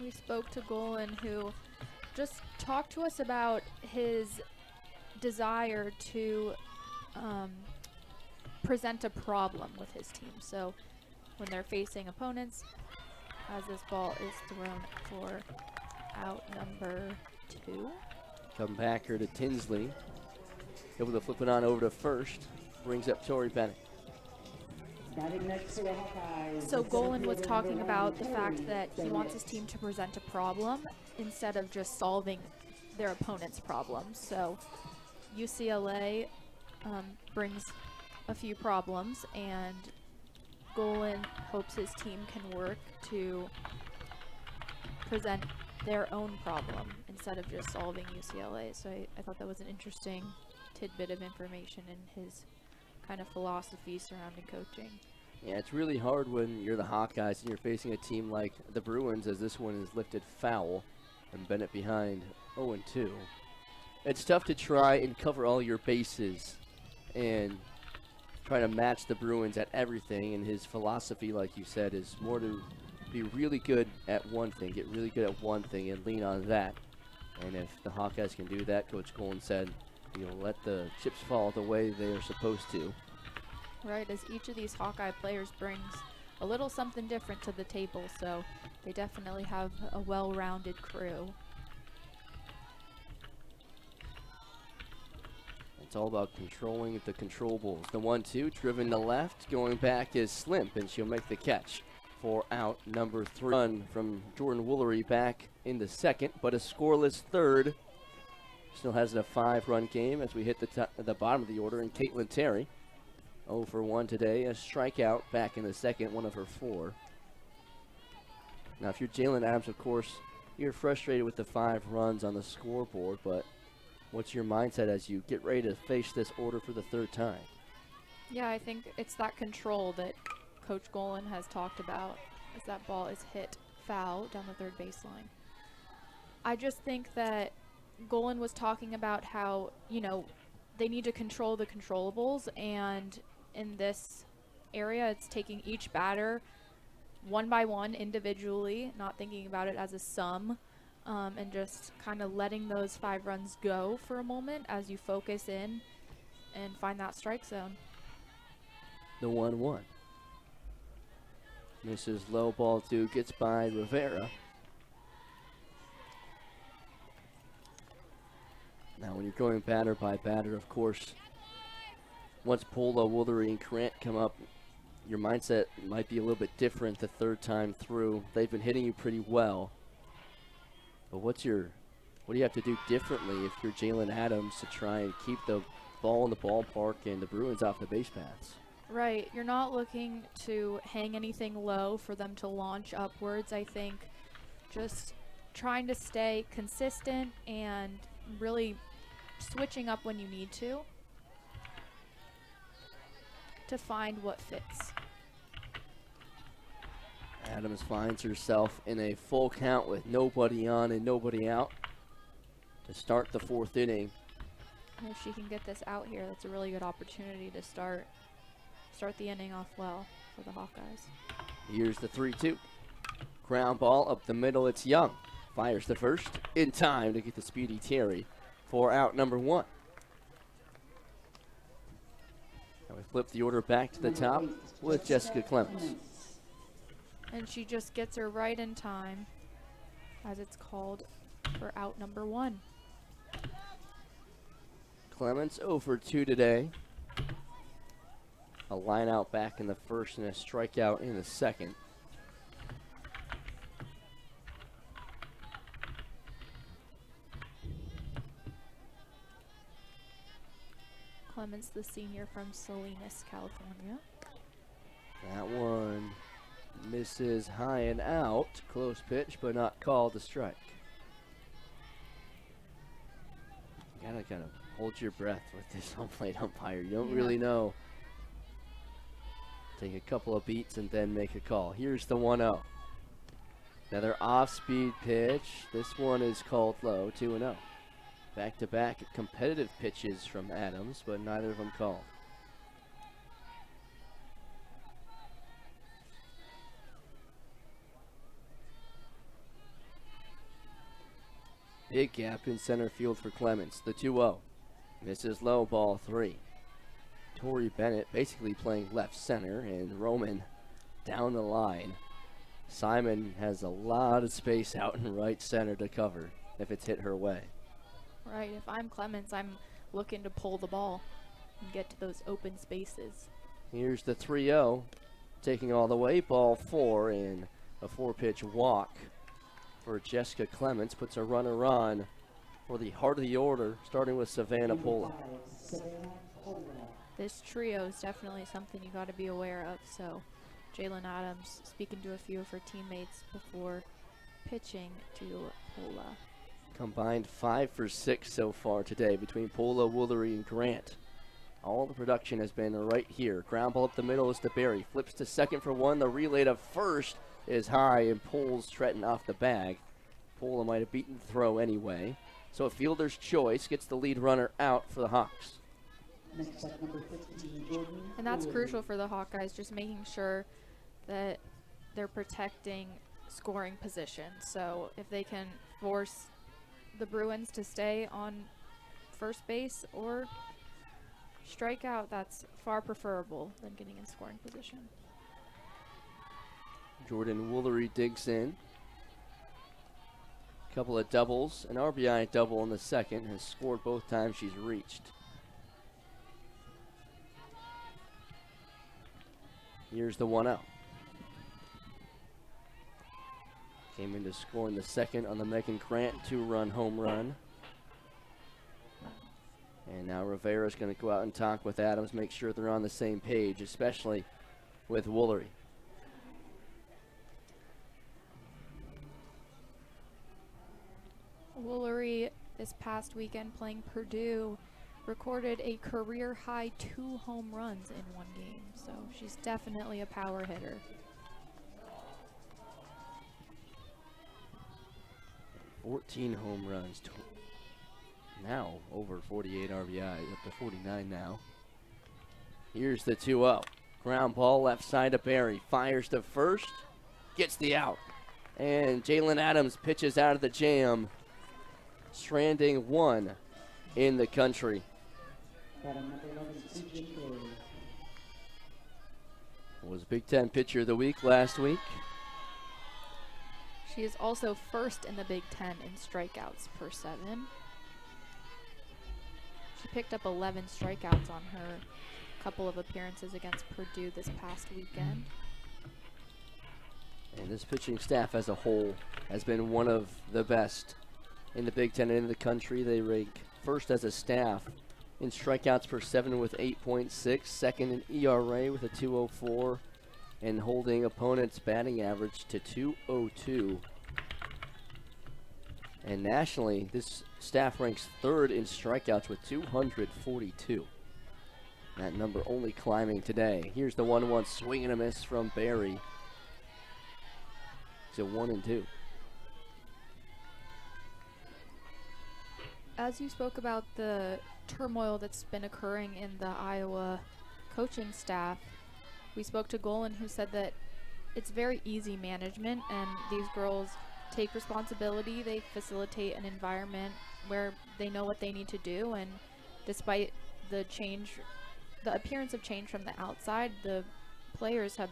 S2: We spoke to Golan, who just talked to us about his desire to present a problem with his team. So when they're facing opponents, as this ball is thrown for out number 2.
S1: Come back here to Tinsley. Able to flip it on over to first. Brings up Tori Bennett.
S2: So Golan was talking about the fact that he wants his team to present a problem instead of just solving their opponent's problems. So UCLA brings a few problems, and Golan hopes his team can work to present their own problem instead of just solving UCLA. So I thought that was an interesting tidbit of information in his kind of philosophy surrounding coaching.
S1: Yeah, it's really hard when you're the Hawkeyes and you're facing a team like the Bruins, as this one is lifted foul and Bennett behind 0-2. It's tough to try and cover all your bases and try to match the Bruins at everything, and his philosophy, like you said, is more to be really good at one thing, get really good at one thing and lean on that. And if the Hawkeyes can do that, Coach Golan said, let the chips fall the way they are supposed to.
S2: Right, as each of these Hawkeye players brings a little something different to the table, so they definitely have a well-rounded crew.
S1: It's all about controlling the controllables. The 1-2 driven to left, going back is Slimp, and she'll make the catch for out number 3. Run from Jordan Woolery back in the second, but a scoreless third. Still has a 5-run game as we hit the bottom of the order, and Caitlin Terry 0 for 1 today. A strikeout back in the second, one of her 4. Now, if you're Jalen Adams, of course, you're frustrated with the 5 runs on the scoreboard, but what's your mindset as you get ready to face this order for the 3rd time?
S2: Yeah, I think it's that control that Coach Golan has talked about as that ball is hit foul down the 3rd baseline. I just think that Golan was talking about how, they need to control the controllables, and in this area, it's taking each batter one by one individually, not thinking about it as a sum, and just kind of letting those 5 runs go for a moment as you focus in and find that strike zone.
S1: The 1-1. Misses low, ball 2, gets by Rivera. Now when you're going batter by batter, of course, once Pola, Woolery, and Grant come up, your mindset might be a little bit different the 3rd time through. They've been hitting you pretty well. But what do you have to do differently if you're Jalen Adams to try and keep the ball in the ballpark and the Bruins off the base paths?
S2: Right. You're not looking to hang anything low for them to launch upwards. I think just trying to stay consistent and really switching up when you need to find what fits.
S1: Adams finds herself in a full count with nobody on and nobody out to start the 4th inning.
S2: And if she can get this out here, that's a really good opportunity to start the inning off well for the Hawkeyes.
S1: Here's the 3-2. Ground ball up the middle, it's Young. Fires the first in time to get the speedy Terry for out number 1. Now we flip the order back to the top with Jessica Clements.
S2: And she just gets her right in time as it's called for out number 1.
S1: Clements 0 for 2 today. A line out back in the first and a strikeout in the second.
S2: Clements, the senior from Salinas, California.
S1: That one misses high and out. Close pitch, but not called a strike. You gotta kind of hold your breath with this home plate umpire. You don't really know. Take a couple of beats and then make a call. Here's the 1-0. Another off-speed pitch. This one is called low, 2-0. Back-to-back competitive pitches from Adams, but neither of them called. Big gap in center field for Clements. The 2-0. Misses low, ball 3. Tori Bennett basically playing left center, and Roman down the line. Simon has a lot of space out in right center to cover if it's hit her way.
S2: Right, if I'm Clements, I'm looking to pull the ball and get to those open spaces.
S1: Here's the 3-0, taking all the way, ball 4, and a 4-pitch walk for Jessica Clements. Puts a runner on for the heart of the order, starting with Savannah Pola.
S2: This trio is definitely something you got to be aware of. So Jalen Adams speaking to a few of her teammates before pitching to Pola.
S1: Combined 5 for 6 so far today between Pola, Woolery, and Grant. All the production has been right here. Ground ball up the middle is to Barry. Flips to second for 1. The relay to first is high and pulls Tretton off the bag. Pola might have beaten the throw anyway. So a fielder's choice gets the lead runner out for the Hawks.
S3: Next up, number 15, Jordan.
S2: And that's
S3: Woolery.
S2: crucial for the Hawkeyes, just making sure that they're protecting scoring position. So if they can force the Bruins to stay on first base or strike out, that's far preferable than getting in scoring position.
S1: Jordan Woolery digs in. Couple of doubles, an RBI double in the second, has scored both times she's reached. Here's the 1-0. Came into scoring the second on the Megan Grant 2-run home run. And now Rivera's going to go out and talk with Adams, make sure they're on the same page, especially with Woolery.
S2: Woolery this past weekend playing Purdue recorded a career high 2 home runs in one game, so she's definitely a power hitter.
S1: 14 home runs, now over 48 RBIs, up to 49 now. Here's the 2-0. Ground ball left side to Barry, fires to first, gets the out. And Jalen Adams pitches out of the jam, stranding 1 in the country. Was Big Ten Pitcher of the Week last week.
S2: She is also first in the Big Ten in strikeouts per 7. She picked up 11 strikeouts on her couple of appearances against Purdue this past weekend.
S1: And this pitching staff as a whole has been one of the best in the Big Ten and in the country. They rank first as a staff in strikeouts per 7 with 8.6, second in ERA with a 2.04, and holding opponents' batting average to 2.02. And nationally, this staff ranks third in strikeouts with 242. That number only climbing today. Here's the 1-1 swing and a miss from Barry. It's a 1-2.
S2: As you spoke about the turmoil that's been occurring in the Iowa coaching staff, we spoke to Golan, who said that it's very easy management and these girls take responsibility. They facilitate an environment where they know what they need to do, and despite the appearance of change from the outside, the players have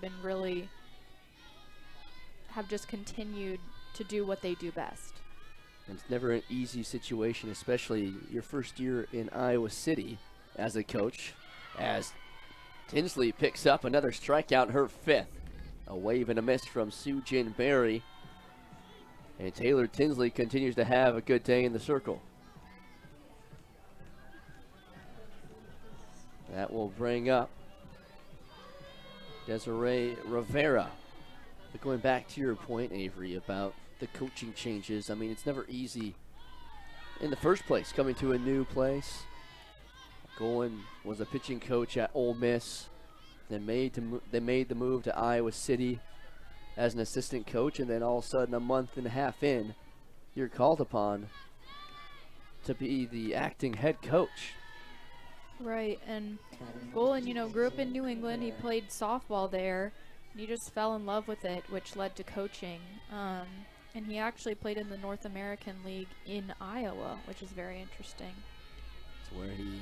S2: just continued to do what they do best.
S1: It's never an easy situation, especially your first year in Iowa City as a coach, as Tinsley picks up another strikeout, her 5th. A wave and a miss from Sujin Berry. And Taylor Tinsley continues to have a good day in the circle. That will bring up Desiree Rivera. But going back to your point, Avery, about the coaching changes, I mean, it's never easy in the first place, coming to a new place. Golan was a pitching coach at Ole Miss, then made the move to Iowa City as an assistant coach, and then all of a sudden, a month and a half in, you're called upon to be the acting head coach.
S2: Right, and Golan, grew up in New England. He played softball there, and he just fell in love with it, which led to coaching. And he actually played in the North American League in Iowa, which is very interesting.
S1: It's where he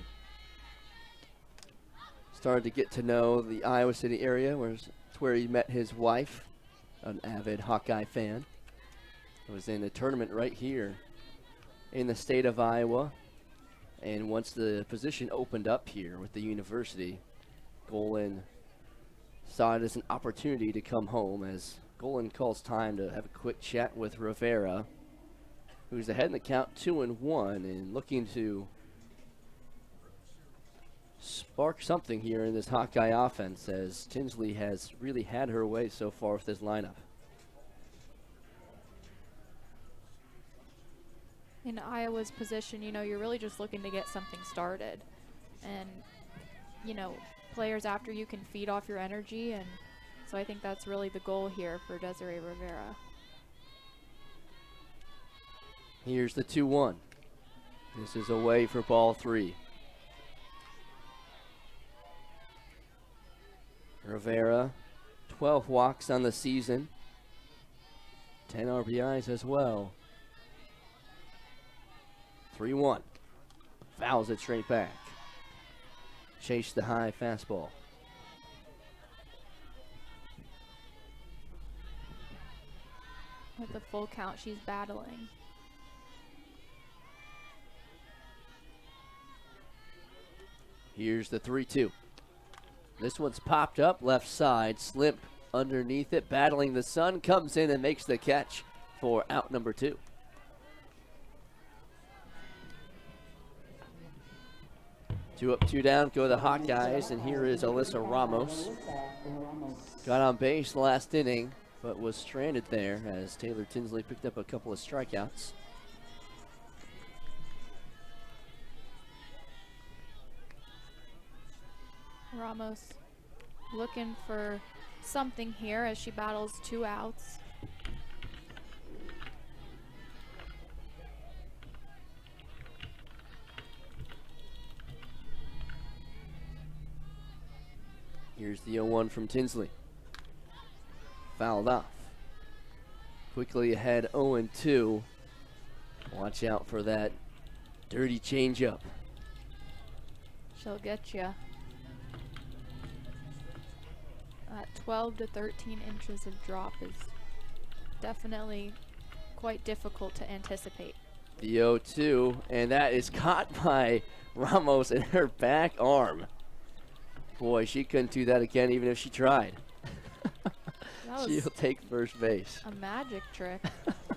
S1: started to get to know the Iowa City area, it's where he met his wife, an avid Hawkeye fan. It was in a tournament right here in the state of Iowa. And once the position opened up here with the university, Golan saw it as an opportunity to come home, as Golan calls time to have a quick chat with Rivera, who's ahead in the count 2-1 and looking to spark something here in this Hawkeye offense, as Tinsley has really had her way so far with this lineup.
S2: In Iowa's position, you're really just looking to get something started. And, players after you can feed off your energy, and so I think that's really the goal here for Desiree Rivera.
S1: Here's the 2-1. This is away for ball 3. Rivera, 12 walks on the season, 10 RBIs as well. 3-1. Fouls it straight back. Chase the high fastball.
S2: With the full count, she's battling.
S1: Here's the 3-2. This one's popped up left side, Slimp underneath it, battling the sun, comes in and makes the catch for out number 2. Two up, two down, go the Hawkeyes, and here is Alyssa Ramos. Got on base last inning, but was stranded there as Taylor Tinsley picked up a couple of strikeouts.
S2: Ramos looking for something here as she battles 2 outs.
S1: Here's the 0-1 from Tinsley. Fouled off. Quickly ahead 0-2. Watch out for that dirty changeup.
S2: She'll get you. That 12 to 13 inches of drop is definitely quite difficult to anticipate.
S1: The 0-2, and that is caught by Ramos in her back arm. Boy, she couldn't do that again even if she tried.
S2: That
S1: She'll
S2: was
S1: take first base.
S2: a magic trick.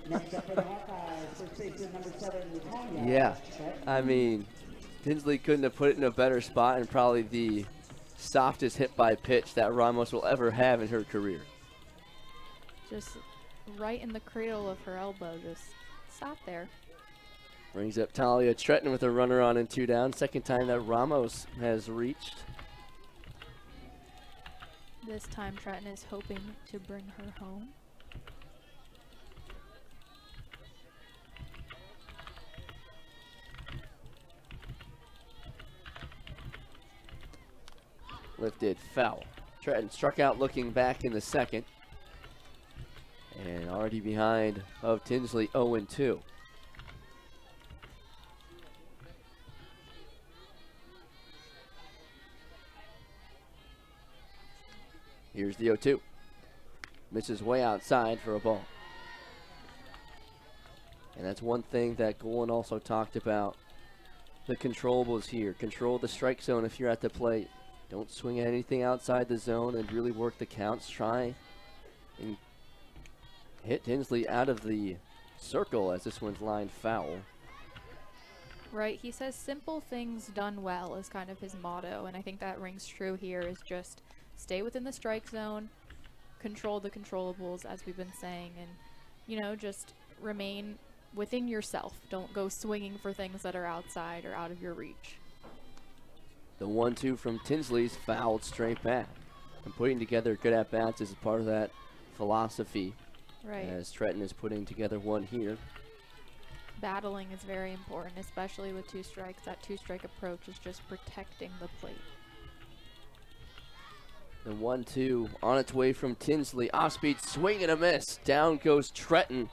S3: Next up for the Hawkeyes, first baseman number 7, Tanya.
S1: Yeah, I mean, Tinsley couldn't have put it in a better spot, and probably the softest hit by pitch that Ramos will ever have in her career.
S2: Just right in the cradle of her elbow, just sat there.
S1: Brings up Talia Tretton with a runner on and 2 down. Second time that Ramos has reached.
S2: This time Trenton is hoping to bring her home.
S1: Lifted, foul. Tretton struck out looking back in the second. And already behind of Tinsley 0-2. Here's the 0-2. Misses way outside for a ball. And that's one thing that Golan also talked about. The controllables here. Control the strike zone if you're at the plate. Don't swing at anything outside the zone and really work the counts. Try and hit Tinsley out of the circle as this one's lined foul.
S2: Right, he says simple things done well is kind of his motto, and I think that rings true here, is just stay within the strike zone, control the controllables, as we've been saying, and, you know, just remain within yourself. Don't go swinging for things that are outside or out of your reach.
S1: The 1-2 from Tinsley's fouled straight back. And putting together good at-bats is part of that philosophy.
S2: Right.
S1: As Tretton is putting together one here.
S2: Battling is very important, especially with 2 strikes. That 2-strike approach is just protecting the plate.
S1: The 1-2 on its way from Tinsley. Off-speed swing and a miss. Down goes Tretton.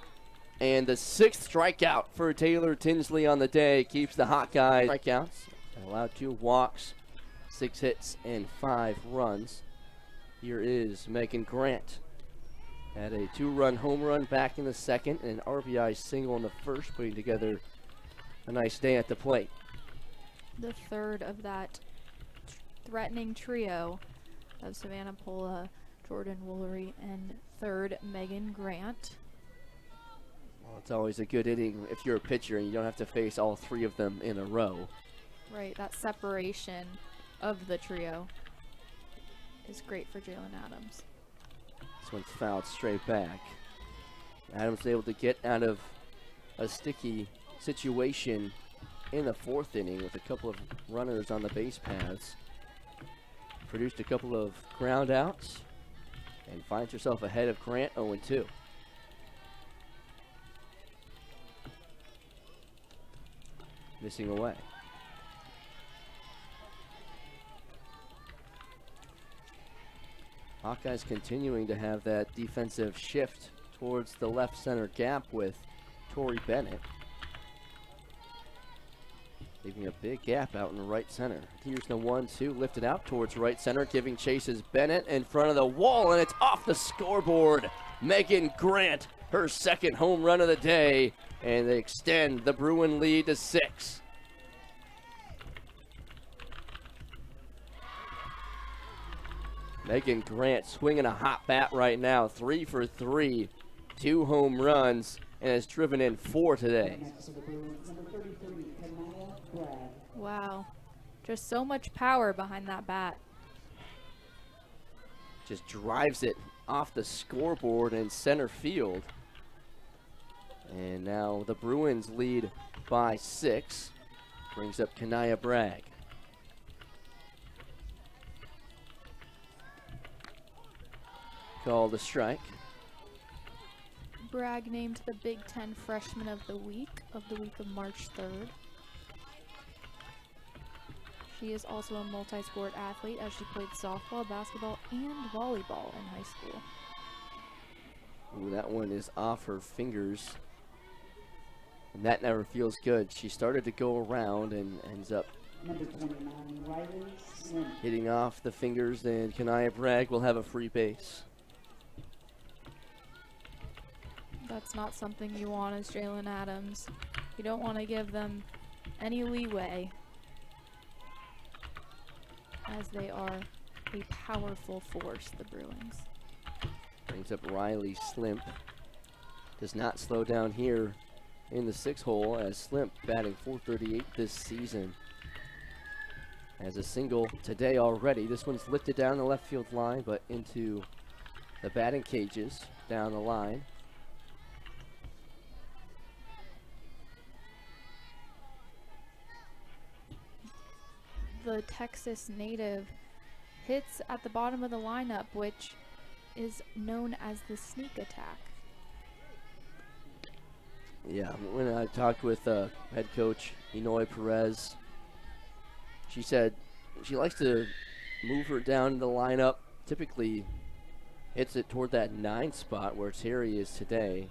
S1: And the 6th strikeout for Taylor Tinsley on the day keeps the Hawkeyes strikeouts. Allowed 2 walks, 6 hits, and 5 runs. Here is Megan Grant. Had a 2-run home run back in the second and an RBI single in the first, putting together a nice day at the plate.
S2: The third of that threatening trio of Savannah Pola, Jordan Woolery, and third Megan Grant.
S1: Well, it's always a good inning if you're a pitcher and you don't have to face all 3 of them in a row.
S2: Right, that separation of the trio is great for Jalen Adams.
S1: This one's fouled straight back. Adams was able to get out of a sticky situation in the 4th inning with a couple of runners on the base paths. Produced a couple of ground outs and finds herself ahead of Grant 0-2. Missing away. Hawkeyes continuing to have that defensive shift towards the left center gap with Tori Bennett. Leaving a big gap out in right center. Here's the 1-2 lifted out towards right center, giving chases Bennett in front of the wall, and it's off the scoreboard. Megan Grant, her 2nd home run of the day, and they extend the Bruin lead to 6. Megan Grant swinging a hot bat right now. 3 for 3, 2 home runs, and has driven in 4 today.
S3: Next to the Bruins, number 33, Kanaya Bragg.
S2: Wow. Just so much power behind that bat.
S1: Just drives it off the scoreboard in center field. And now the Bruins lead by 6. Brings up Kanaya Bragg. Called a strike.
S2: Bragg named the Big Ten Freshman of the Week of March 3rd. She is also a multi-sport athlete as she played softball, basketball, and volleyball in high school.
S1: Ooh, that one is off her fingers. And that never feels good. She started to go around and ends up
S3: Number 29, Riley Smith.
S1: hitting off the fingers, and Kanaya Bragg will have a free base.
S2: That's not something you want as Jalen Adams. You don't want to give them any leeway, as they are a powerful force, the Bruins.
S1: Brings up Riley Slimp. Does not slow down here in the 6-hole, as Slimp batting .438 this season. Has a single today already. This one's lifted down the left field line, but into the batting cages down the line.
S2: The Texas native hits at the bottom of the lineup, which is known as the sneak attack.
S1: Yeah, when I talked with head coach Inoue Perez, she said she likes to move her down the lineup. Typically hits it toward that 9 spot where Terry is today.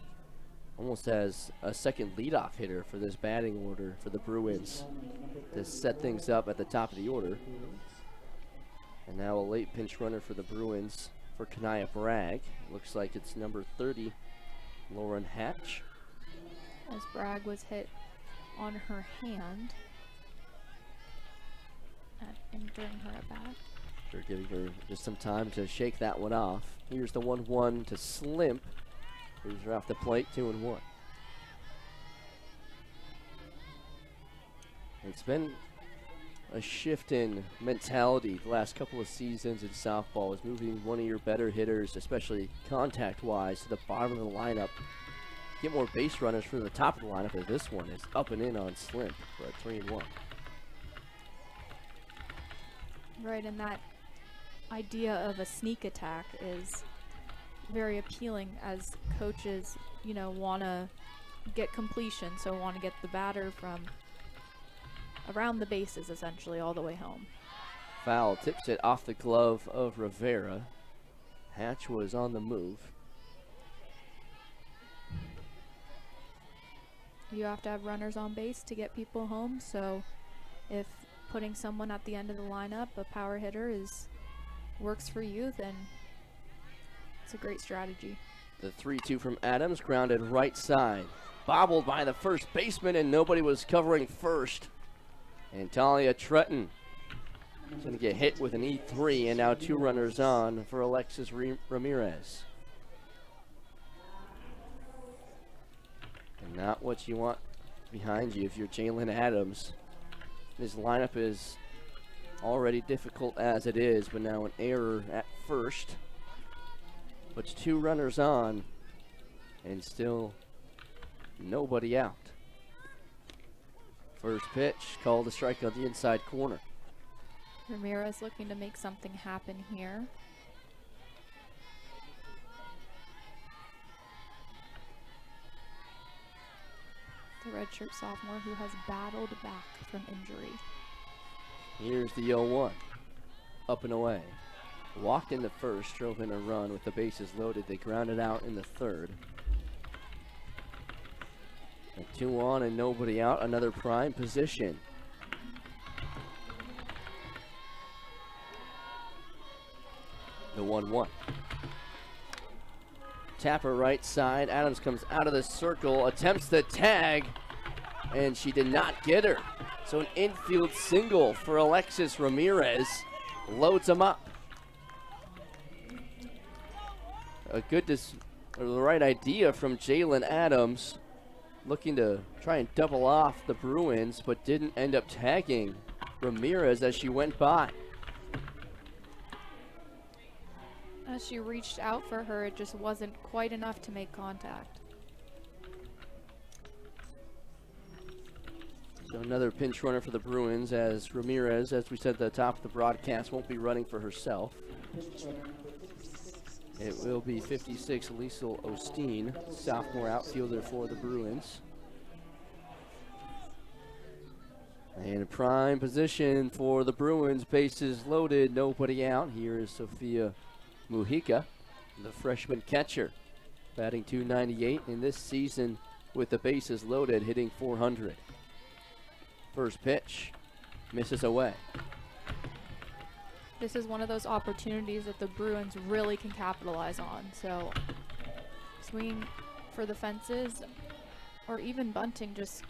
S1: Almost as a second leadoff hitter for this batting order for the Bruins to set things up at the top of the order. And now a late pinch runner for the Bruins for Kanaya Bragg. Looks like it's number 30, Lauren Hatch.
S2: As Bragg was hit on her hand during her at bat.
S1: They're giving her just some time to shake that one off. Here's the 1-1 to Slimp. Moves her off the plate, 2-1. It's been a shift in mentality the last couple of seasons in softball, is moving one of your better hitters, especially contact-wise, to the bottom of the lineup. Get more base runners for the top of the lineup, as this one is up and in on Slimp for a 3-1.
S2: Right, and that idea of a sneak attack is very appealing as coaches, want to get completion, so want to get the batter from around the bases, essentially, all the way home.
S1: Foul tips it off the glove of Rivera. Hatch was on the move.
S2: You have to have runners on base to get people home, so if putting someone at the end of the lineup, a power hitter, works for you, then it's a great strategy.
S1: The 3-2 from Adams, grounded right side. Bobbled by the first baseman, and nobody was covering first. And Talia Tretton is going to get hit with an E3, and now 2 runners on for Alexis Ramirez. And not what you want behind you if you're Jalen Adams. This lineup is already difficult as it is, but now an error at first puts 2 runners on, and still nobody out. First pitch, called a strike on the inside corner.
S2: Ramirez looking to make something happen here. The redshirt sophomore who has battled back from injury.
S1: Here's the 0-1. Up and away. Walked in the first, drove in a run with the bases loaded. They grounded out in the third. A 2 on and nobody out. Another prime position. The 1-1. Tapper right side. Adams comes out of the circle, attempts the tag, and she did not get her. So an infield single for Alexis Ramirez. Loads him up. the right idea from Jalen Adams, looking to try and double off the Bruins, but didn't end up tagging Ramirez as she went by.
S2: As she reached out for her, it just wasn't quite enough to make contact.
S1: So another pinch runner for the Bruins, as Ramirez, as we said at the top of the broadcast, won't be running for herself. It will be 56 Liesel Osteen, sophomore outfielder for the Bruins. And a prime position for the Bruins, bases loaded, nobody out. Here is Sophia Mujica, the freshman catcher, batting .298 in this season with the bases loaded, hitting .400. First pitch, misses away.
S2: This is one of those opportunities that the Bruins really can capitalize on. So swinging for the fences or even bunting, just,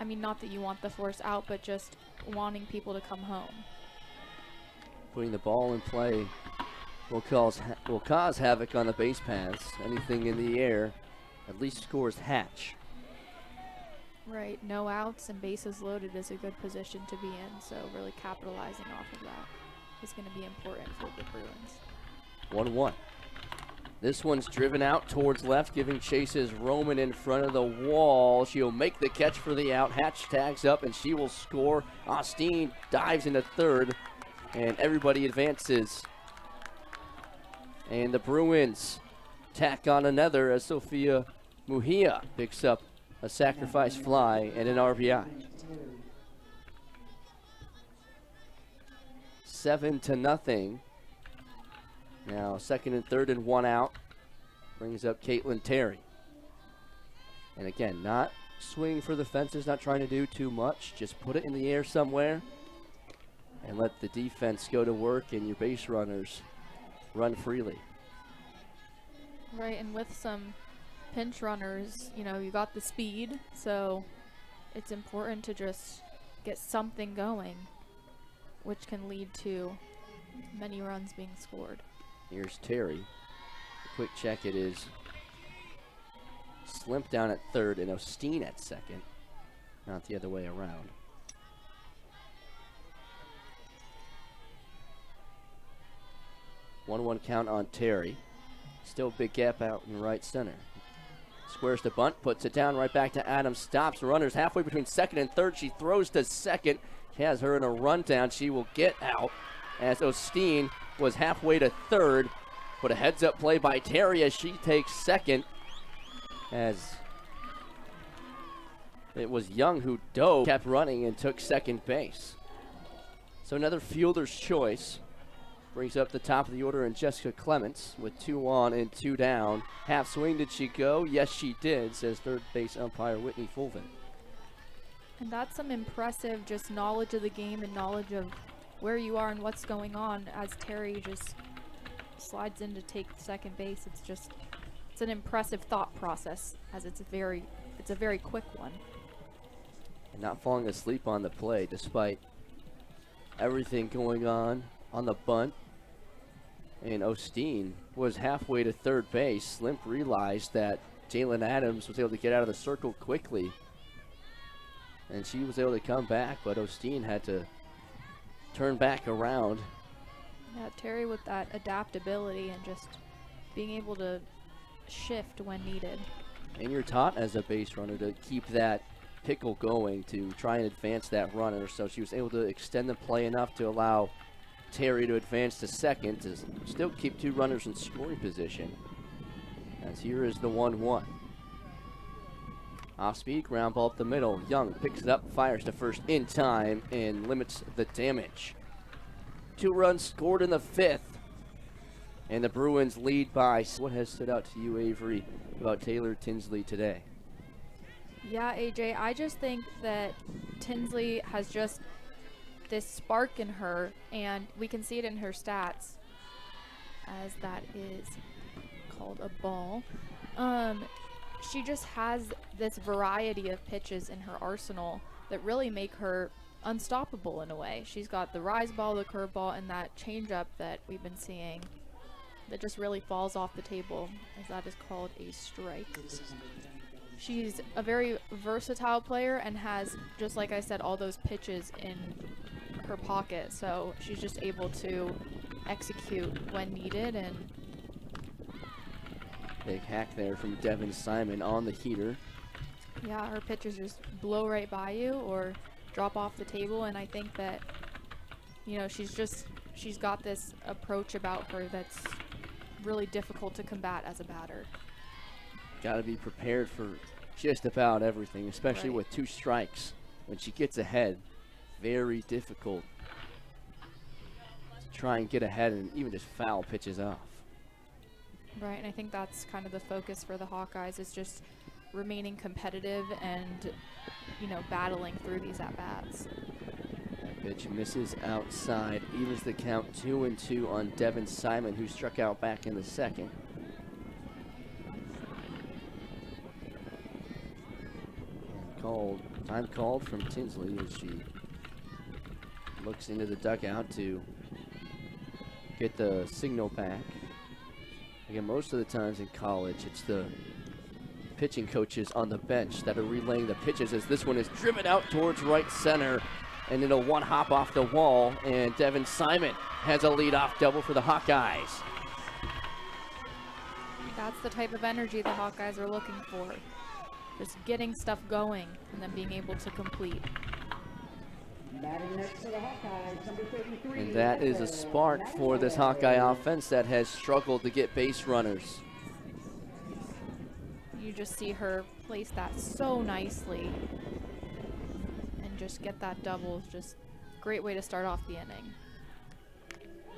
S2: I mean, not that you want the force out, but just wanting people to come home.
S1: Putting the ball in play will cause havoc on the base paths. Anything in the air at least scores Hatch.
S2: Right, no outs and bases loaded is a good position to be in, so really capitalizing off of that is going to be important for the Bruins.
S1: 1-1. This one's driven out towards left, giving chases Roman in front of the wall. She'll make the catch for the out. Hatch tags up, and she will score. Osteen dives into third, and everybody advances. And the Bruins tack on another as Sophia Mujica picks up a sacrifice fly and an RBI. 7-0. Now second and third and one out. Brings up Caitlin Terry. And again, not swing for the fences, not trying to do too much. Just put it in the air somewhere and let the defense go to work and your base runners run freely.
S2: Right, and with some pinch runners, you know, you got the speed, so it's important to just get something going, which can lead to many runs being scored.
S1: Here's Terry. A quick check, it is Slimp down at third and Osteen at second, not the other way around. One count on Terry. Still big gap out in right center. Squares the bunt, puts it down right back to Adams. Stops runners halfway between second and third. She throws to second. She has her in a rundown. She will get out as Osteen was halfway to third. But a heads-up play by Terry as she takes second. As it was Young who dove, kept running, and took second base. So another fielder's choice. Brings up the top of the order in Jessica Clements with 2 on and 2 down. Half swing, did she go? Yes, she did, says third base umpire Whitney Fulvin.
S2: And that's some impressive just knowledge of the game and knowledge of where you are and what's going on as Terry just slides in to take second base. It's an impressive thought process as it's a very quick one.
S1: And not falling asleep on the play despite everything going on the bunt. And Osteen was halfway to third base. Slimp realized that Jalen Adams was able to get out of the circle quickly, and she was able to come back, but Osteen had to turn back around.
S2: Yeah, Terry with that adaptability and just being able to shift when needed.
S1: And you're taught as a base runner to keep that pickle going, to try and advance that runner, so she was able to extend the play enough to allow Terry to advance to second to still keep 2 runners in scoring position. As here is the 1-1. Off speed, ground ball up the middle. Young picks it up, fires to first in time, and limits the damage. 2 runs scored in the 5th. And the Bruins lead by. What has stood out to you, Avery, about Taylor Tinsley today?
S2: Yeah, AJ, I just think that Tinsley has just this spark in her, and we can see it in her stats, as that is called a ball. She just has this variety of pitches in her arsenal that really make her unstoppable in a way. She's got the rise ball, the curveball, and that changeup that we've been seeing. that just really falls off the table, as that is called a strike. She's a very versatile player and has, just like I said, all those pitches in her pocket, so she's just able to execute when needed. And
S1: big hack there from Devin Simon on the heater.
S2: yeah, her pitches just blow right by you or drop off the table, and I think that, you know, she's got this approach about her that's really difficult to combat as a batter.
S1: Got to be prepared for just about everything, especially
S2: Right.
S1: with 2 strikes. When she gets ahead, very difficult to try and get ahead and even just foul pitches off.
S2: Right, and I think that's kind of the focus for the Hawkeyes, is just remaining competitive and, you know, battling through these at-bats.
S1: That pitch misses outside, evens the count 2-2 on Devin Simon, who struck out back in the second. Time called from Tinsley as she looks into the dugout to get the signal back. Again, most of the times in college, it's the pitching coaches on the bench that are relaying the pitches, as this one is driven out towards right center, and it'll one hop off the wall, and Devin Simon has a leadoff double for the Hawkeyes.
S2: That's the type of energy the Hawkeyes are looking for. Just getting stuff going and then being able to complete.
S3: Batting next to the Hawkeyes, number 33.
S1: And that is a spark for this Hawkeye offense that has struggled to get base runners.
S2: You just see her place that so nicely and just get that double. Just great way to start off the inning.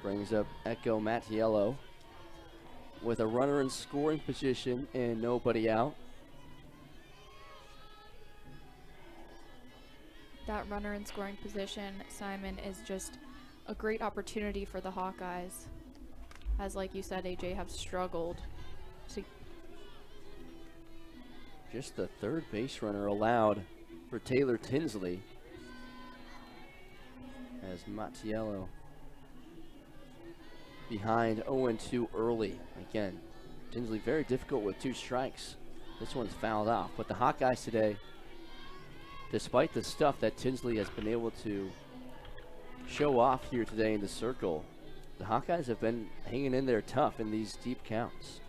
S1: Brings up Echo Mattiello with a runner in scoring position and nobody out.
S2: That runner in scoring position, Simon, is just a great opportunity for the Hawkeyes. As like you said, AJ, have struggled to.
S1: Just the third base runner allowed for Taylor Tinsley, as Mattiello behind 0-2 early. Again, Tinsley very difficult with 2 strikes. This one's fouled off, but the Hawkeyes today, despite the stuff that Tinsley has been able to show off here today in the circle, the Hawkeyes have been hanging in there tough in these deep counts.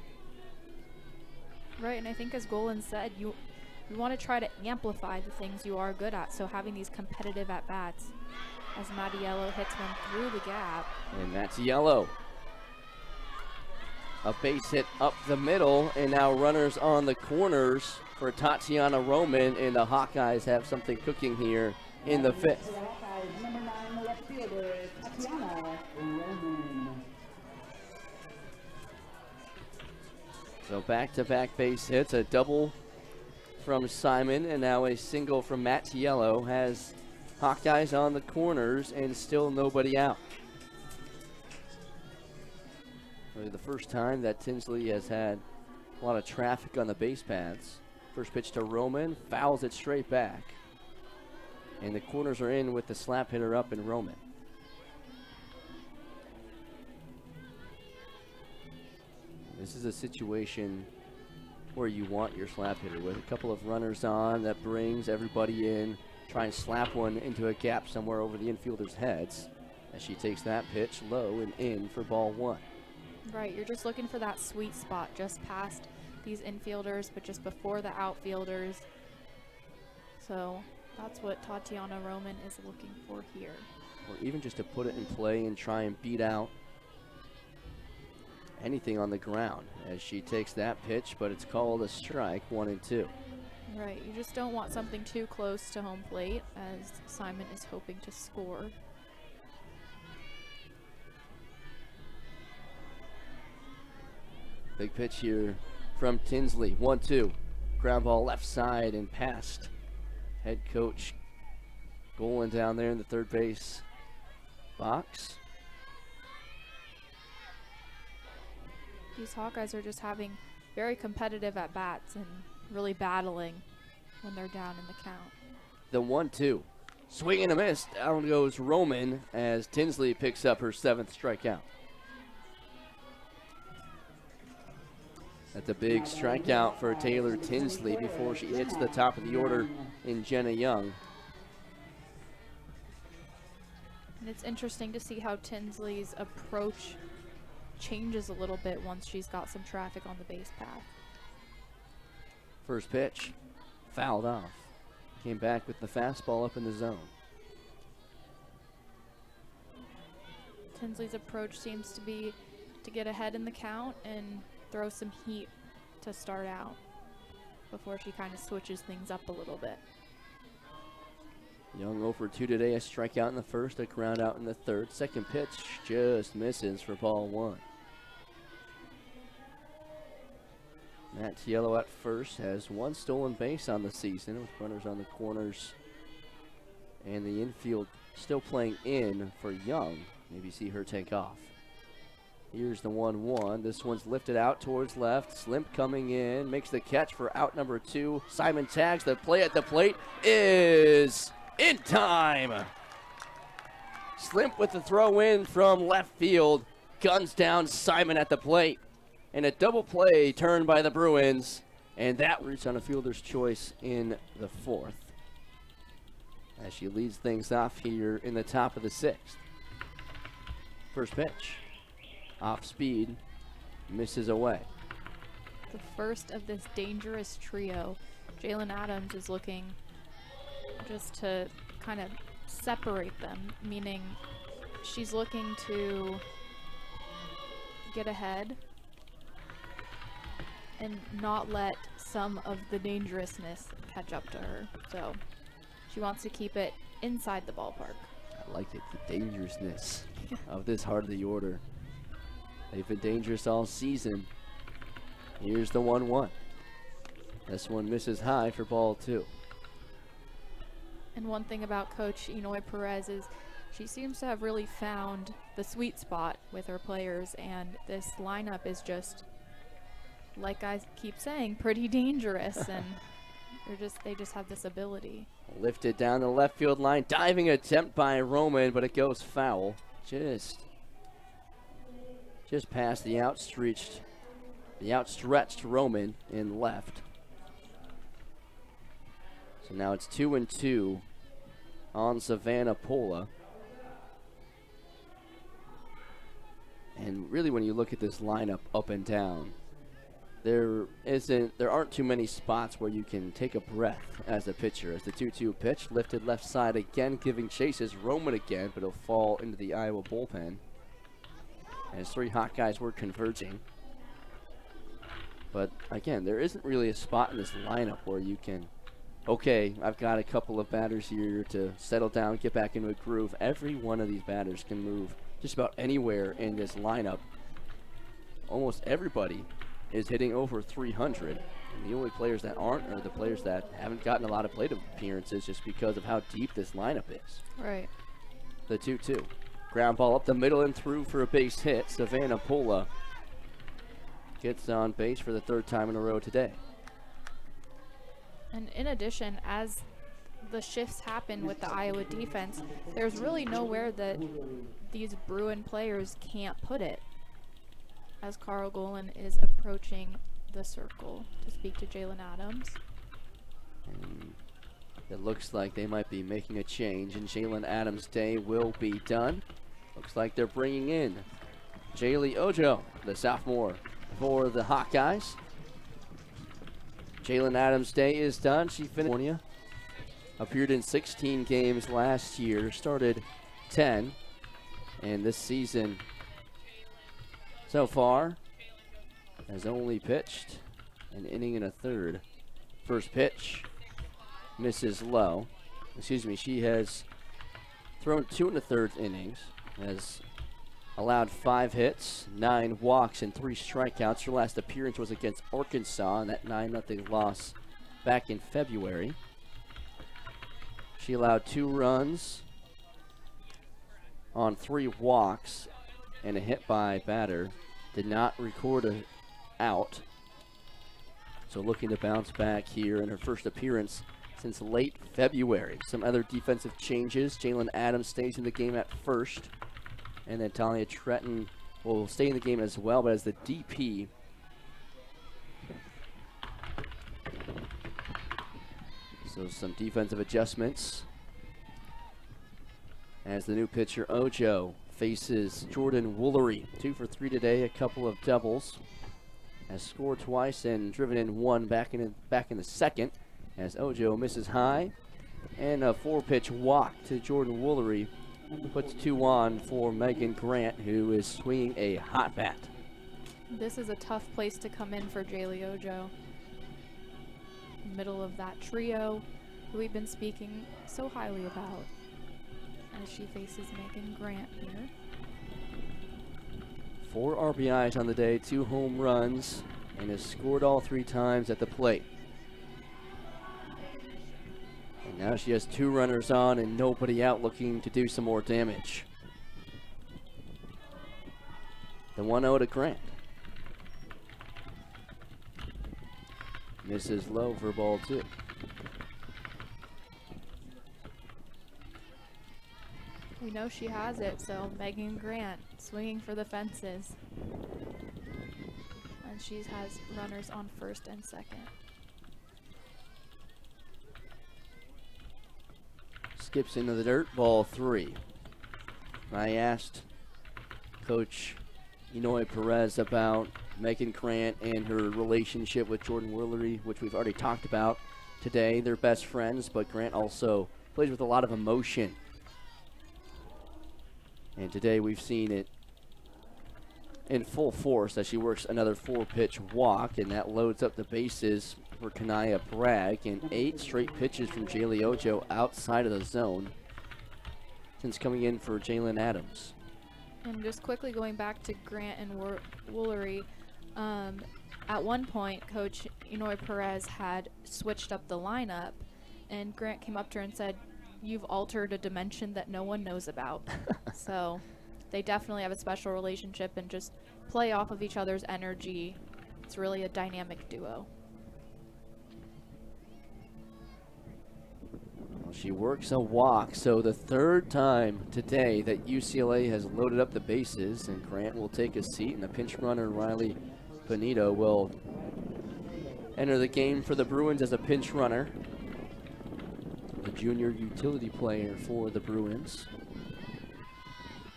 S2: Right, and I think as Golan said, you want to try to amplify the things you are good at, so having these competitive at-bats, as Mattiello hits one through the gap.
S1: And that's yellow. A base hit up the middle, and now runners on the corners for Tatiana Roman, and the Hawkeyes have something cooking here in the 5th.
S3: To the Hawkeyes, number 9, left fielder, Tatiana Roman.
S1: So back-to-back base hits, a double from Simon, and now a single from Mattiello has Hawkeyes on the corners and still nobody out. Really the first time that Tinsley has had a lot of traffic on the base paths. First pitch to Roman, fouls it straight back. And the corners are in with the slap hitter up in Roman. This is a situation where you want your slap hitter with a couple of runners on that brings everybody in, try and slap one into a gap somewhere over the infielders' heads as she takes that pitch low and in for ball 1.
S2: Right, you're just looking for that sweet spot just past these infielders, but just before the outfielders. So that's what Tatiana Roman is looking for here.
S1: Or even just to put it in play and try and beat out anything on the ground as she takes that pitch, but it's called a strike, 1-2.
S2: Right, you just don't want something too close to home plate, as Simon is hoping to score.
S1: Big pitch here from Tinsley, 1-2. Ground ball left side and past head coach Golan down there in the third base box.
S2: These Hawkeyes are just having very competitive at-bats and really battling when they're down in the count.
S1: The 1-2. Swing and a miss. Down goes Roman as Tinsley picks up her 7th strikeout. That's a big strikeout for Taylor Tinsley before she hits the top of the order in Jenna Young.
S2: And it's interesting to see how Tinsley's approach changes a little bit once she's got some traffic on the base path.
S1: First pitch, fouled off. Came back with the fastball up in the zone.
S2: Tinsley's approach seems to be to get ahead in the count and throw some heat to start out before she kind of switches things up a little bit.
S1: Young 0 for 2 today, a strikeout in the first, a ground out in the third. Second pitch just misses for ball one. Matt Tiello at first has one stolen base on the season with runners on the corners and the infield still playing in for Young. Maybe see her take off. Here's the 1-1. This one's lifted out towards left. Slimp coming in, makes the catch for out number 2. Simon tags. The play at the plate is in time. Slimp with the throw in from left field. Guns down Simon at the plate. And a double play turned by the Bruins. And that reached on a fielder's choice in the fourth, as she leads things off here in the top of the sixth. First pitch, off speed, misses away.
S2: The first of this dangerous trio. Jalen Adams is looking just to kind of separate them, meaning she's looking to get ahead and not let some of the dangerousness catch up to her. So she wants to keep it inside the ballpark.
S1: I like it, the dangerousness of this heart of the order. They've been dangerous all season. Here's the 1-1. This one misses high for ball 2.
S2: And one thing about Coach Inoy Perez is she seems to have really found the sweet spot with her players, and this lineup is just, like I keep saying, pretty dangerous, and they just have this ability.
S1: Lifted down the left field line, diving attempt by Roman, but it goes foul. Just past the outstretched Roman in left. So now it's 2-2 on Savannah Pola. And really, when you look at this lineup up and down, there aren't too many spots where you can take a breath as a pitcher. As the 2-2 pitch, lifted left side again, giving chases Roman again, but it'll fall into the Iowa bullpen. As 3 hot guys were converging. But again, there isn't really a spot in this lineup where you can, okay, I've got a couple of batters here to settle down, get back into a groove. Every one of these batters can move just about anywhere in this lineup. Almost everybody is hitting over 300. And the only players that aren't are the players that haven't gotten a lot of plate appearances just because of how deep this lineup is.
S2: Right.
S1: The 2-2. Ground ball up the middle and through for a base hit. Savannah Pola gets on base for the 3rd time in a row today.
S2: And in addition, as the shifts happen with the Iowa defense, there's really nowhere that these Bruin players can't put it, as Carl Golan is approaching the circle to speak to Jalen Adams.
S1: And it looks like they might be making a change, and Jalen Adams' day will be done. Looks like they're bringing in Jaylee Ojo, the sophomore, for the Hawkeyes. Jalen Adams' day is done. She finished California. Appeared in 16 games last year, started 10, and this season so far has only pitched an inning and a third. First pitch misses low. Excuse me, she has thrown 2 1/3 innings, has allowed 5 hits, 9 walks, and 3 strikeouts. Her last appearance was against Arkansas in that 9-0 loss back in February. She allowed 2 runs on 3 walks and a hit by batter. Did not record a out. So looking to bounce back here in her first appearance since late February. Some other defensive changes. Jalen Adams stays in the game at first. And then Talia Tretton will stay in the game as well, but as the DP. So some defensive adjustments as the new pitcher Ojo faces Jordan Woolery. 2 for 3 today, a couple of doubles. Has scored twice and driven in one back in the second as Ojo misses high. And a 4-pitch walk to Jordan Woolery puts 2 on for Megan Grant, who is swinging a hot bat.
S2: This is a tough place to come in for Jaylee Ojo. Middle of that trio who we've been speaking so highly about as she faces Megan Grant here.
S1: 4 RBIs on the day, 2 home runs, and has scored all 3 times at the plate. And now she has 2 runners on and nobody out looking to do some more damage. The 1-0 to Grant. Misses low for ball 2.
S2: We know she has it, so Megan Grant swinging for the fences. And she has runners on first and second.
S1: Skips into the dirt, ball 3. I asked Coach Inoue Perez about Megan Grant and her relationship with Jordan Woolery, which we've already talked about today. They're best friends, but Grant also plays with a lot of emotion. And today we've seen it in full force as she works another 4-pitch walk, and that loads up the bases for Kanaya Bragg. And 8 straight pitches from Jaylee Ojo outside of the zone since coming in for Jalen Adams.
S2: And just quickly going back to Grant and Woolery, at one point, Coach Inoue Perez had switched up the lineup, and Grant came up to her and said, "You've altered a dimension that no one knows about." So they definitely have a special relationship and just play off of each other's energy. It's really a dynamic duo.
S1: Well, she works a walk, so the 3rd time today that UCLA has loaded up the bases, and Grant will take a seat, and the pinch runner Riley Benito will enter the game for the Bruins as a pinch runner. The junior utility player for the Bruins.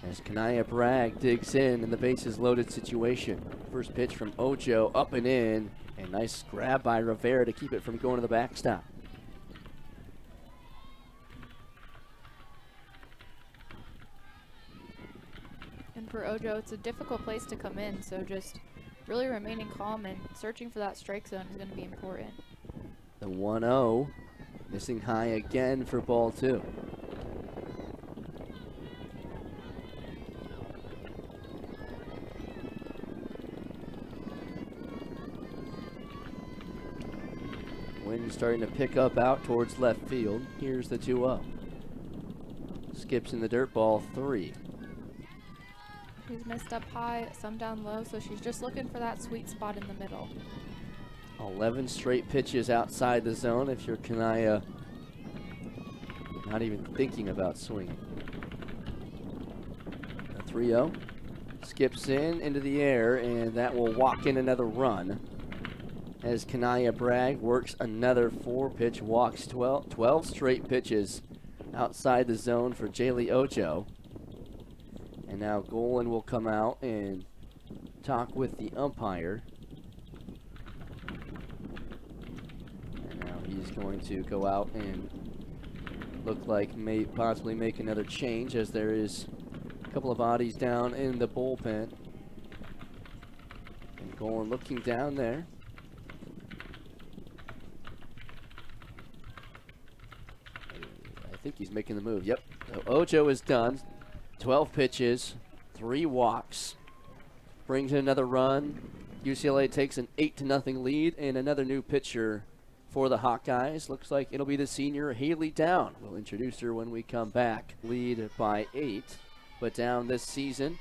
S1: As Kanaya Bragg digs in the bases loaded situation. First pitch from Ojo, up and in, and nice grab by Rivera to keep it from going to the backstop.
S2: And for Ojo, it's a difficult place to come in, so just really remaining calm and searching for that strike zone is going to be important.
S1: The 1-0, missing high again for ball 2. Wind starting to pick up out towards left field. Here's the 2-0. Skips in the dirt, ball 3.
S2: She's missed up high, some down low, so she's just looking for that sweet spot in the middle.
S1: 11 straight pitches outside the zone if you're Kanaya not even thinking about swinging. A 3-0. Skips into the air, and that will walk in another run. As Kanaya Bragg works another 4-pitch walks, 12 straight pitches outside the zone for Jaylee Ojo. And now Golan will come out and talk with the umpire. And now he's going to go out and look like possibly make another change, as there is a couple of bodies down in the bullpen. And Golan looking down there. I think he's making the move. Yep. So Ojo is done. 12 pitches, 3 walks, brings in another run. UCLA takes an 8-0 lead, and another new pitcher for the Hawkeyes. Looks like it'll be the senior Haley Down. We'll introduce her when we come back. Lead by 8, but Down this season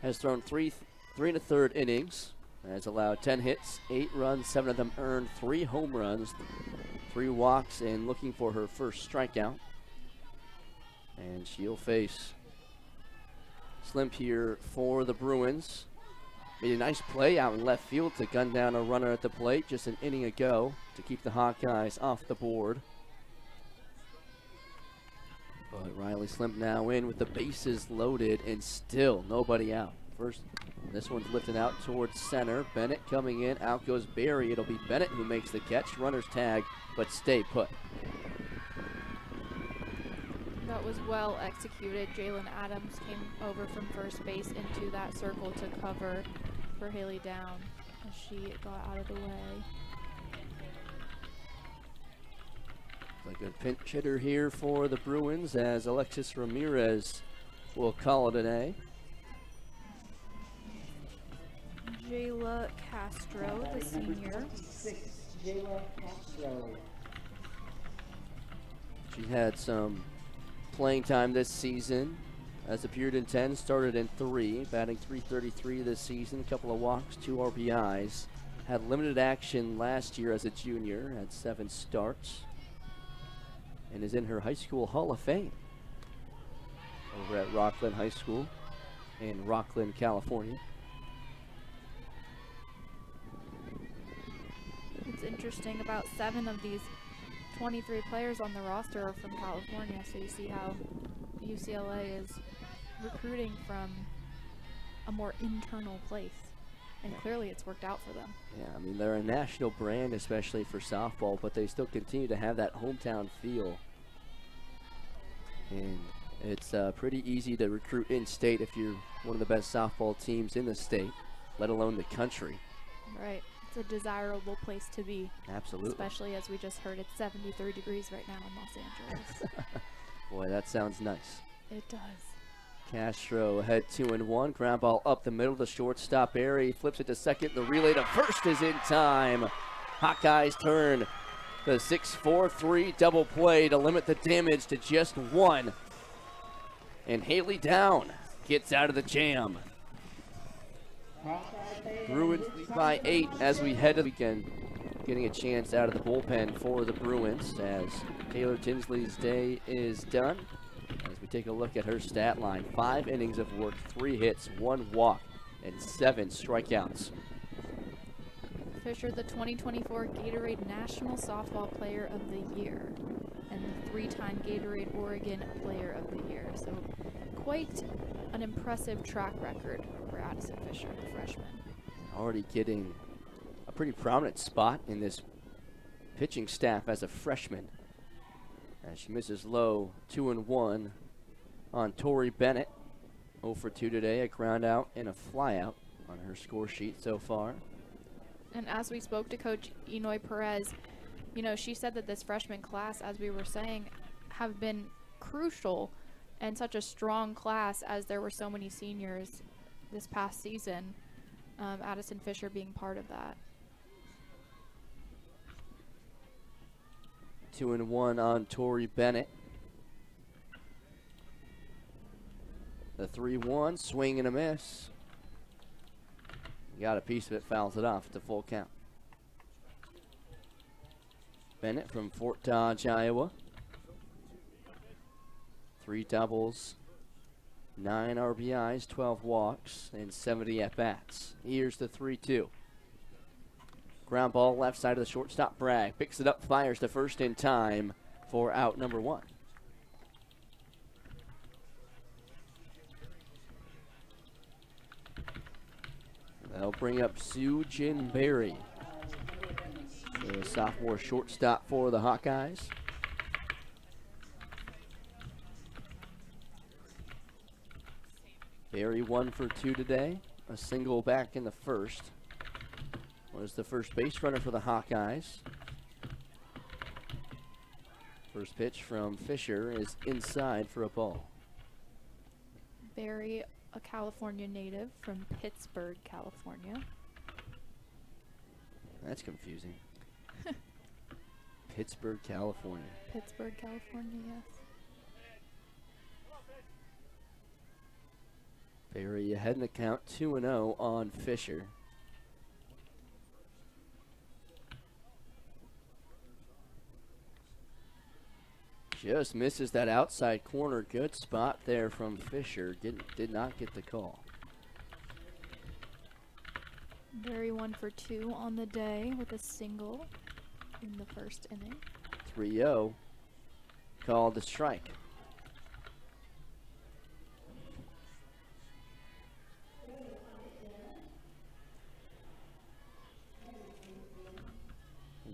S1: has thrown 3 1/3 innings, has allowed 10 hits, 8 runs, 7 of them earned, 3 home runs, 3 walks, and looking for her first strikeout. And she'll face Slimp here for the Bruins. made a nice play out in left field to gun down a runner at the plate just an inning ago to keep the Hawkeyes off the board. But Riley Slimp now in with the bases loaded and still nobody out. First, this one's lifted out towards center. Bennett coming in. Out goes Barry. It'll be Bennett who makes the catch. Runner's tag, but stay put.
S2: That was well executed. Jalen Adams came over from first base into that circle to cover for Haley Down as she got out of the way.
S1: A good pinch hitter here for the Bruins as Alexis Ramirez will call it an A.
S2: Jayla Castro, the senior.
S3: 26, Jayla Castro.
S1: She had some playing time this season. Has appeared in 10, started in 3, batting .333 this season, a couple of walks, 2 RBIs. Had limited action last year as a junior, had 7 starts, and is in her high school Hall of Fame over at Rockland High School in Rockland, California.
S2: It's interesting, about 7 of these 23 players on the roster are from California, so you see how UCLA is recruiting from a more internal place, and clearly it's worked out for them.
S1: Yeah, I mean, they're a national brand, especially for softball, but they still continue to have that hometown feel. And it's pretty easy to recruit in-state if you're one of the best softball teams in the state, let alone the country.
S2: Right. It's a desirable place to be.
S1: Absolutely.
S2: Especially as we just heard, it's 73 degrees right now in Los Angeles.
S1: Boy, that sounds nice.
S2: It does.
S1: Castro ahead 2-1. Ground ball up the middle. The shortstop Barry flips it to second. The relay to first is in time. Hawkeyes turn the 6-4-3 double play to limit the damage to just 1. And Haley Down gets out of the jam. Bruins lead by 8 as we head to the weekend. Getting a chance out of the bullpen for the Bruins as Taylor Tinsley's day is done. As we take a look at her stat line, 5 innings of work, 3 hits, 1 walk, and 7 strikeouts.
S2: Fisher, the 2024 Gatorade National Softball Player of the Year and the 3-time Gatorade Oregon Player of the Year. So quite an impressive track record for Addison Fisher, the freshman.
S1: Already getting a pretty prominent spot in this pitching staff as a freshman. As she misses low, 2-1 on Tori Bennett. 0 for 2 today, a ground out and a fly out on her score sheet so far.
S2: And as we spoke to Coach Enoy Perez, you know, she said that this freshman class, as we were saying, have been crucial and such a strong class as there were so many seniors this past season. Addison Fisher being part of that.
S1: 2-1 on Tori Bennett. The 3-1, swing and a miss. Got a piece of it, fouls it off. It's a full count. Bennett from Fort Dodge, Iowa. 3 doubles, 9 RBIs, 12 walks, and 70 at-bats. Here's the 3-2. Ground ball left side of the shortstop. Bragg picks it up, fires to first in time for out number 1. They'll bring up Sue Jin Berry, the sophomore shortstop for the Hawkeyes. Berry 1 for 2 today, a single back in the first. Was the first base runner for the Hawkeyes. First pitch from Fisher is inside for a ball.
S2: Barry, a California native from Pittsburgh, California.
S1: That's confusing. Pittsburgh, California.
S2: Pittsburgh, California, yes.
S1: Barry ahead in the count, 2-0 on Fisher. Just misses that outside corner. Good spot there from Fisher. Did not get the call.
S2: Berry 1 for 2 on the day with a single in the first inning.
S1: 3-0. Called the strike.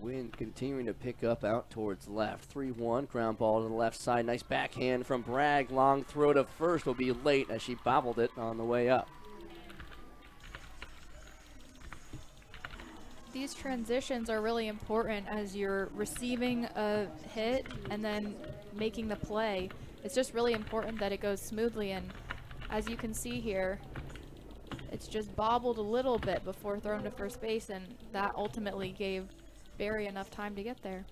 S1: Wind continuing to pick up out towards left. 3-1, ground ball to the left side. Nice backhand from Bragg. Long throw to first will be late as she bobbled it on the way up.
S2: These transitions are really important as you're receiving a hit and then making the play. It's just really important that it goes smoothly, and as you can see here, it's just bobbled a little bit before thrown to first base, and that ultimately gave Berry enough time to get there.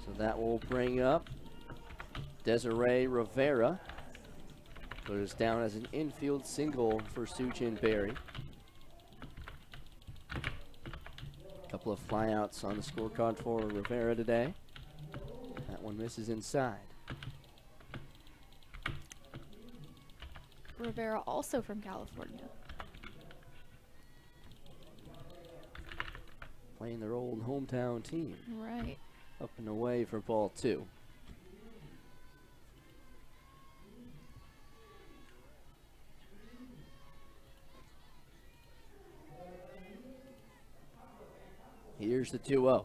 S1: So that will bring up Desiree Rivera. Put us down as an infield single for Sujin Berry. Couple of flyouts on the scorecard for Rivera today. That one misses inside.
S2: Rivera also from California.
S1: Playing their old hometown team.
S2: Right.
S1: Up and away for ball 2. Here's the 2-0.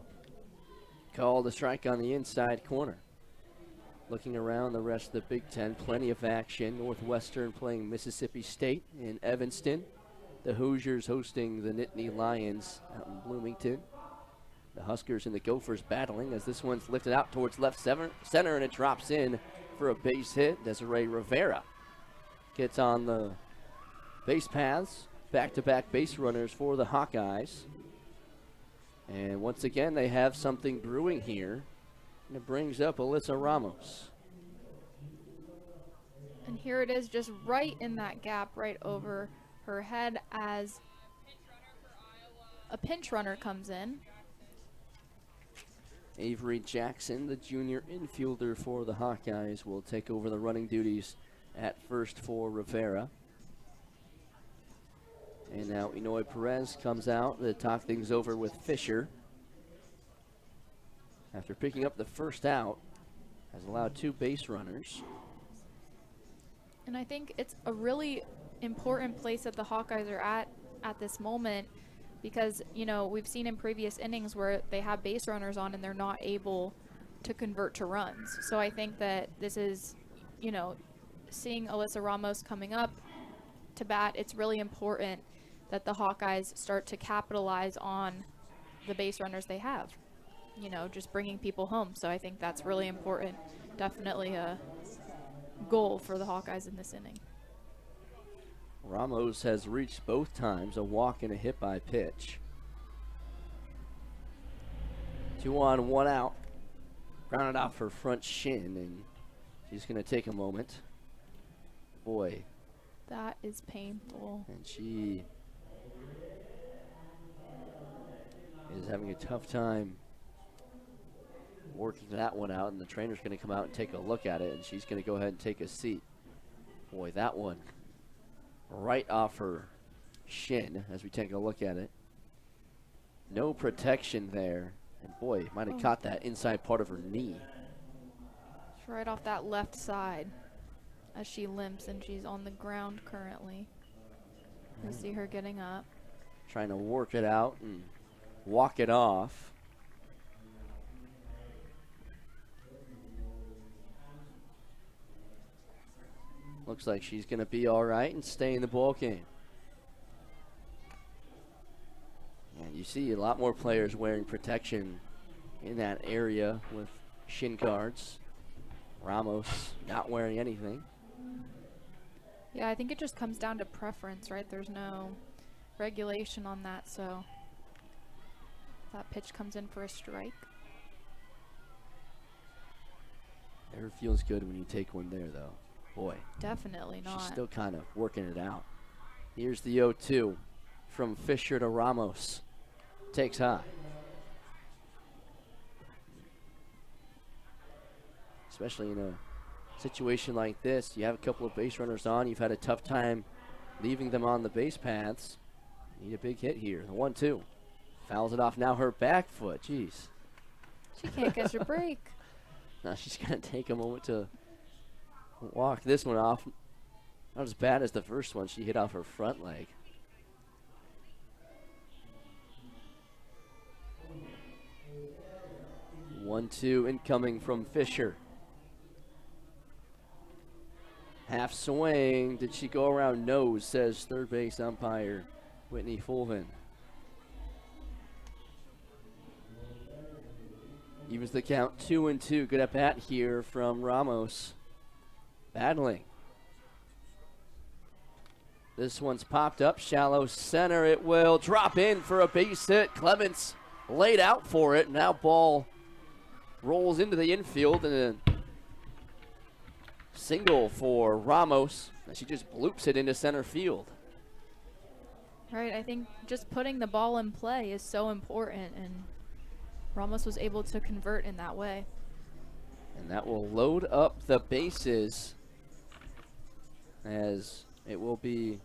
S1: Called a strike on the inside corner. Looking around the rest of the Big Ten, plenty of action. Northwestern playing Mississippi State in Evanston. The Hoosiers hosting the Nittany Lions out in Bloomington. The Huskers and the Gophers battling as this one's lifted out towards left center and it drops in for a base hit. Desiree Rivera gets on the base paths. Back-to-back base runners for the Hawkeyes. And once again, they have something brewing here. And it brings up Alyssa Ramos.
S2: And here it is, just right in that gap, right over her head as a pinch runner comes in.
S1: Avery Jackson, the junior infielder for the Hawkeyes, will take over the running duties at first for Rivera. And now Inoue Perez comes out to talk things over with Fisher. After picking up the first out, has allowed 2 base runners.
S2: And I think it's a really important place that the Hawkeyes are at this moment, because, you know, we've seen in previous innings where they have base runners on and they're not able to convert to runs. So I think that this is, you know, seeing Alyssa Ramos coming up to bat, it's really important that the Hawkeyes start to capitalize on the base runners they have, you know, just bringing people home. So I think that's really important. Definitely a goal for the Hawkeyes in this inning.
S1: Ramos has reached both times a walk and a hit by pitch. 2 on, 1 out. Grounded off her front shin, and she's going to take a moment. Boy.
S2: That is painful.
S1: And she is having a tough time working that one out, and the trainer's going to come out and take a look at it, and she's going to go ahead and take a seat. Boy, that one right off her shin as we take a look at it. No protection there, and boy, might have caught that inside part of her knee.
S2: It's right off that left side as she limps, and she's on the ground currently. You see her getting up.
S1: Trying to work it out and walk it off. Looks like she's going to be all right and stay in the ball game. And you see a lot more players wearing protection in that area with shin guards. Ramos not wearing anything.
S2: Yeah, I think it just comes down to preference, right? There's no regulation on that, so that pitch comes in for a strike.
S1: Never feels good when you take one there, though. Boy.
S2: Definitely not.
S1: She's still kind of working it out. Here's the 0-2 from Fisher to Ramos. Takes high. Especially in a situation like this, you have a couple of base runners on. You've had a tough time leaving them on the base paths. Need a big hit here. The 1-2. Fouls it off now, her back foot. Jeez.
S2: She can't catch a break.
S1: Now she's going to take a moment to walk this one off. Not as bad as the first one. She hit off her front leg. One, two incoming from Fisher. Half swing. Did she go around? No, says third base umpire Whitney Fulvin. Evens the count, 2-2. Good at bat here from Ramos. Battling. This one's popped up, shallow center. It will drop in for a base hit. Clements laid out for it. Now ball rolls into the infield and a single for Ramos. She just bloops it into center field.
S2: Right, I think just putting the ball in play is so important, and Ramos was able to convert in that way.
S1: And that will load up the bases, as it will be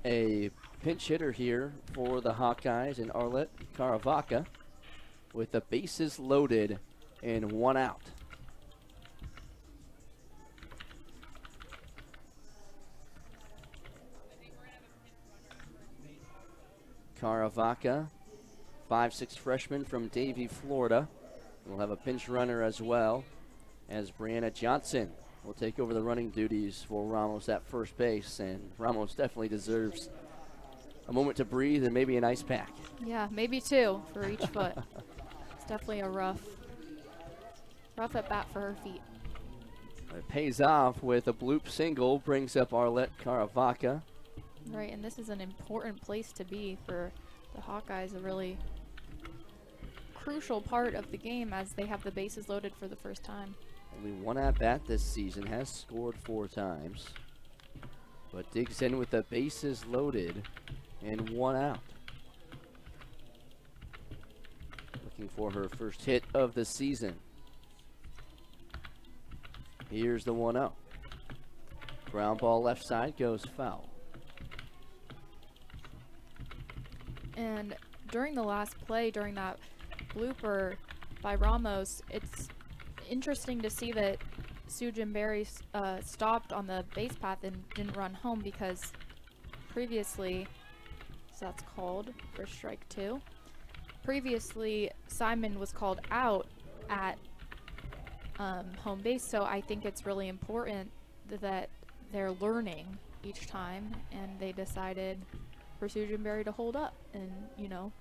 S1: a pinch hitter here for the Hawkeyes in Arlette Caravaca, with the bases loaded and one out. Caravaca, 5'6" freshman from Davie, Florida. We'll have a pinch runner as well, as Brianna Johnson will take over the running duties for Ramos at first base, and Ramos definitely deserves a moment to breathe and maybe an ice pack.
S2: Yeah, maybe two for each foot. It's definitely a rough at bat for her feet.
S1: It pays off with a bloop single, brings up Arlette Caravaca.
S2: Right, and this is an important place to be for the Hawkeyes, a really crucial part of the game as they have the bases loaded for the first time.
S1: Only one at-bat this season, has scored 4 times, but digs in with the bases loaded and one out. Looking for her first hit of the season. Here's the 1-0. Ground ball left side goes foul.
S2: And during the last play, during that blooper by Ramos, it's interesting to see that Sujin Berry stopped on the base path and didn't run home, because previously, so that's called for strike 2. Previously, Simon was called out at home base, so I think it's really important that they're learning each time, and they decided for Sujin Berry to hold up, and you know,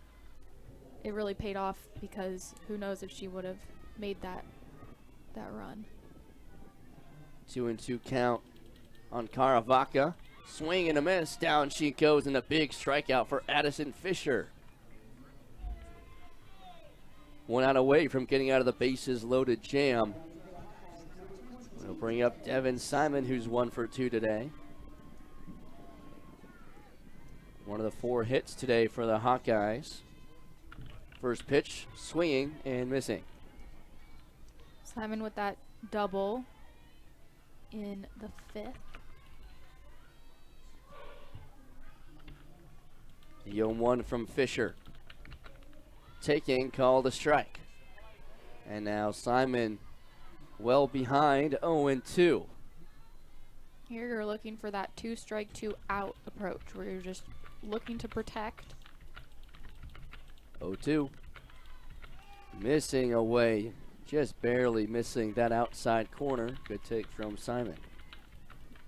S2: it really paid off, because who knows if she would have made that run.
S1: 2-2 count on Caravaca. Swing and a miss. Down she goes, and a big strikeout for Addison Fisher. One out away from getting out of the bases loaded jam. We'll bring up Devin Simon, who's 1 for 2 today. One of the 4 hits today for the Hawkeyes. First pitch, swinging and missing.
S2: Simon with that double in the 5th.
S1: The 0-1 from Fisher. Taking, called a strike. And now Simon well behind, 0-2.
S2: Here you're looking for that 2 strike 2 out approach, where you're just looking to protect.
S1: 0-2. Missing away, just barely missing that outside corner. Good take from Simon.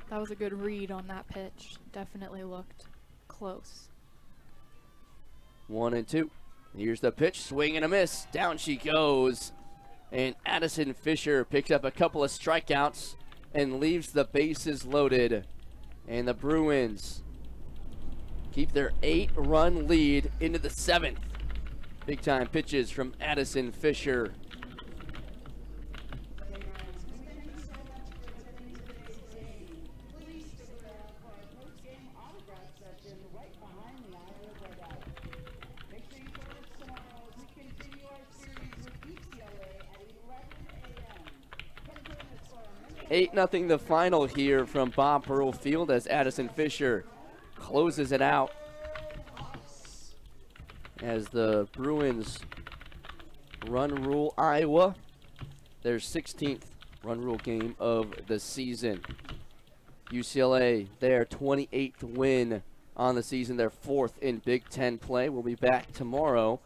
S2: That was a good read on that pitch. Definitely looked close.
S1: 1-2. Here's the pitch, swing and a miss. Down she goes. And Addison Fisher picks up a couple of strikeouts and leaves the bases loaded. And the Bruins keep their 8-run lead into the 7th. Big time pitches from Addison Fisher. 8-0 the final here from Bob Burrow Field as Addison Fisher closes it out as the Bruins run rule Iowa their 16th run rule game of the season. UCLA, their 28th win on the season, their 4th in Big Ten play. We'll be back tomorrow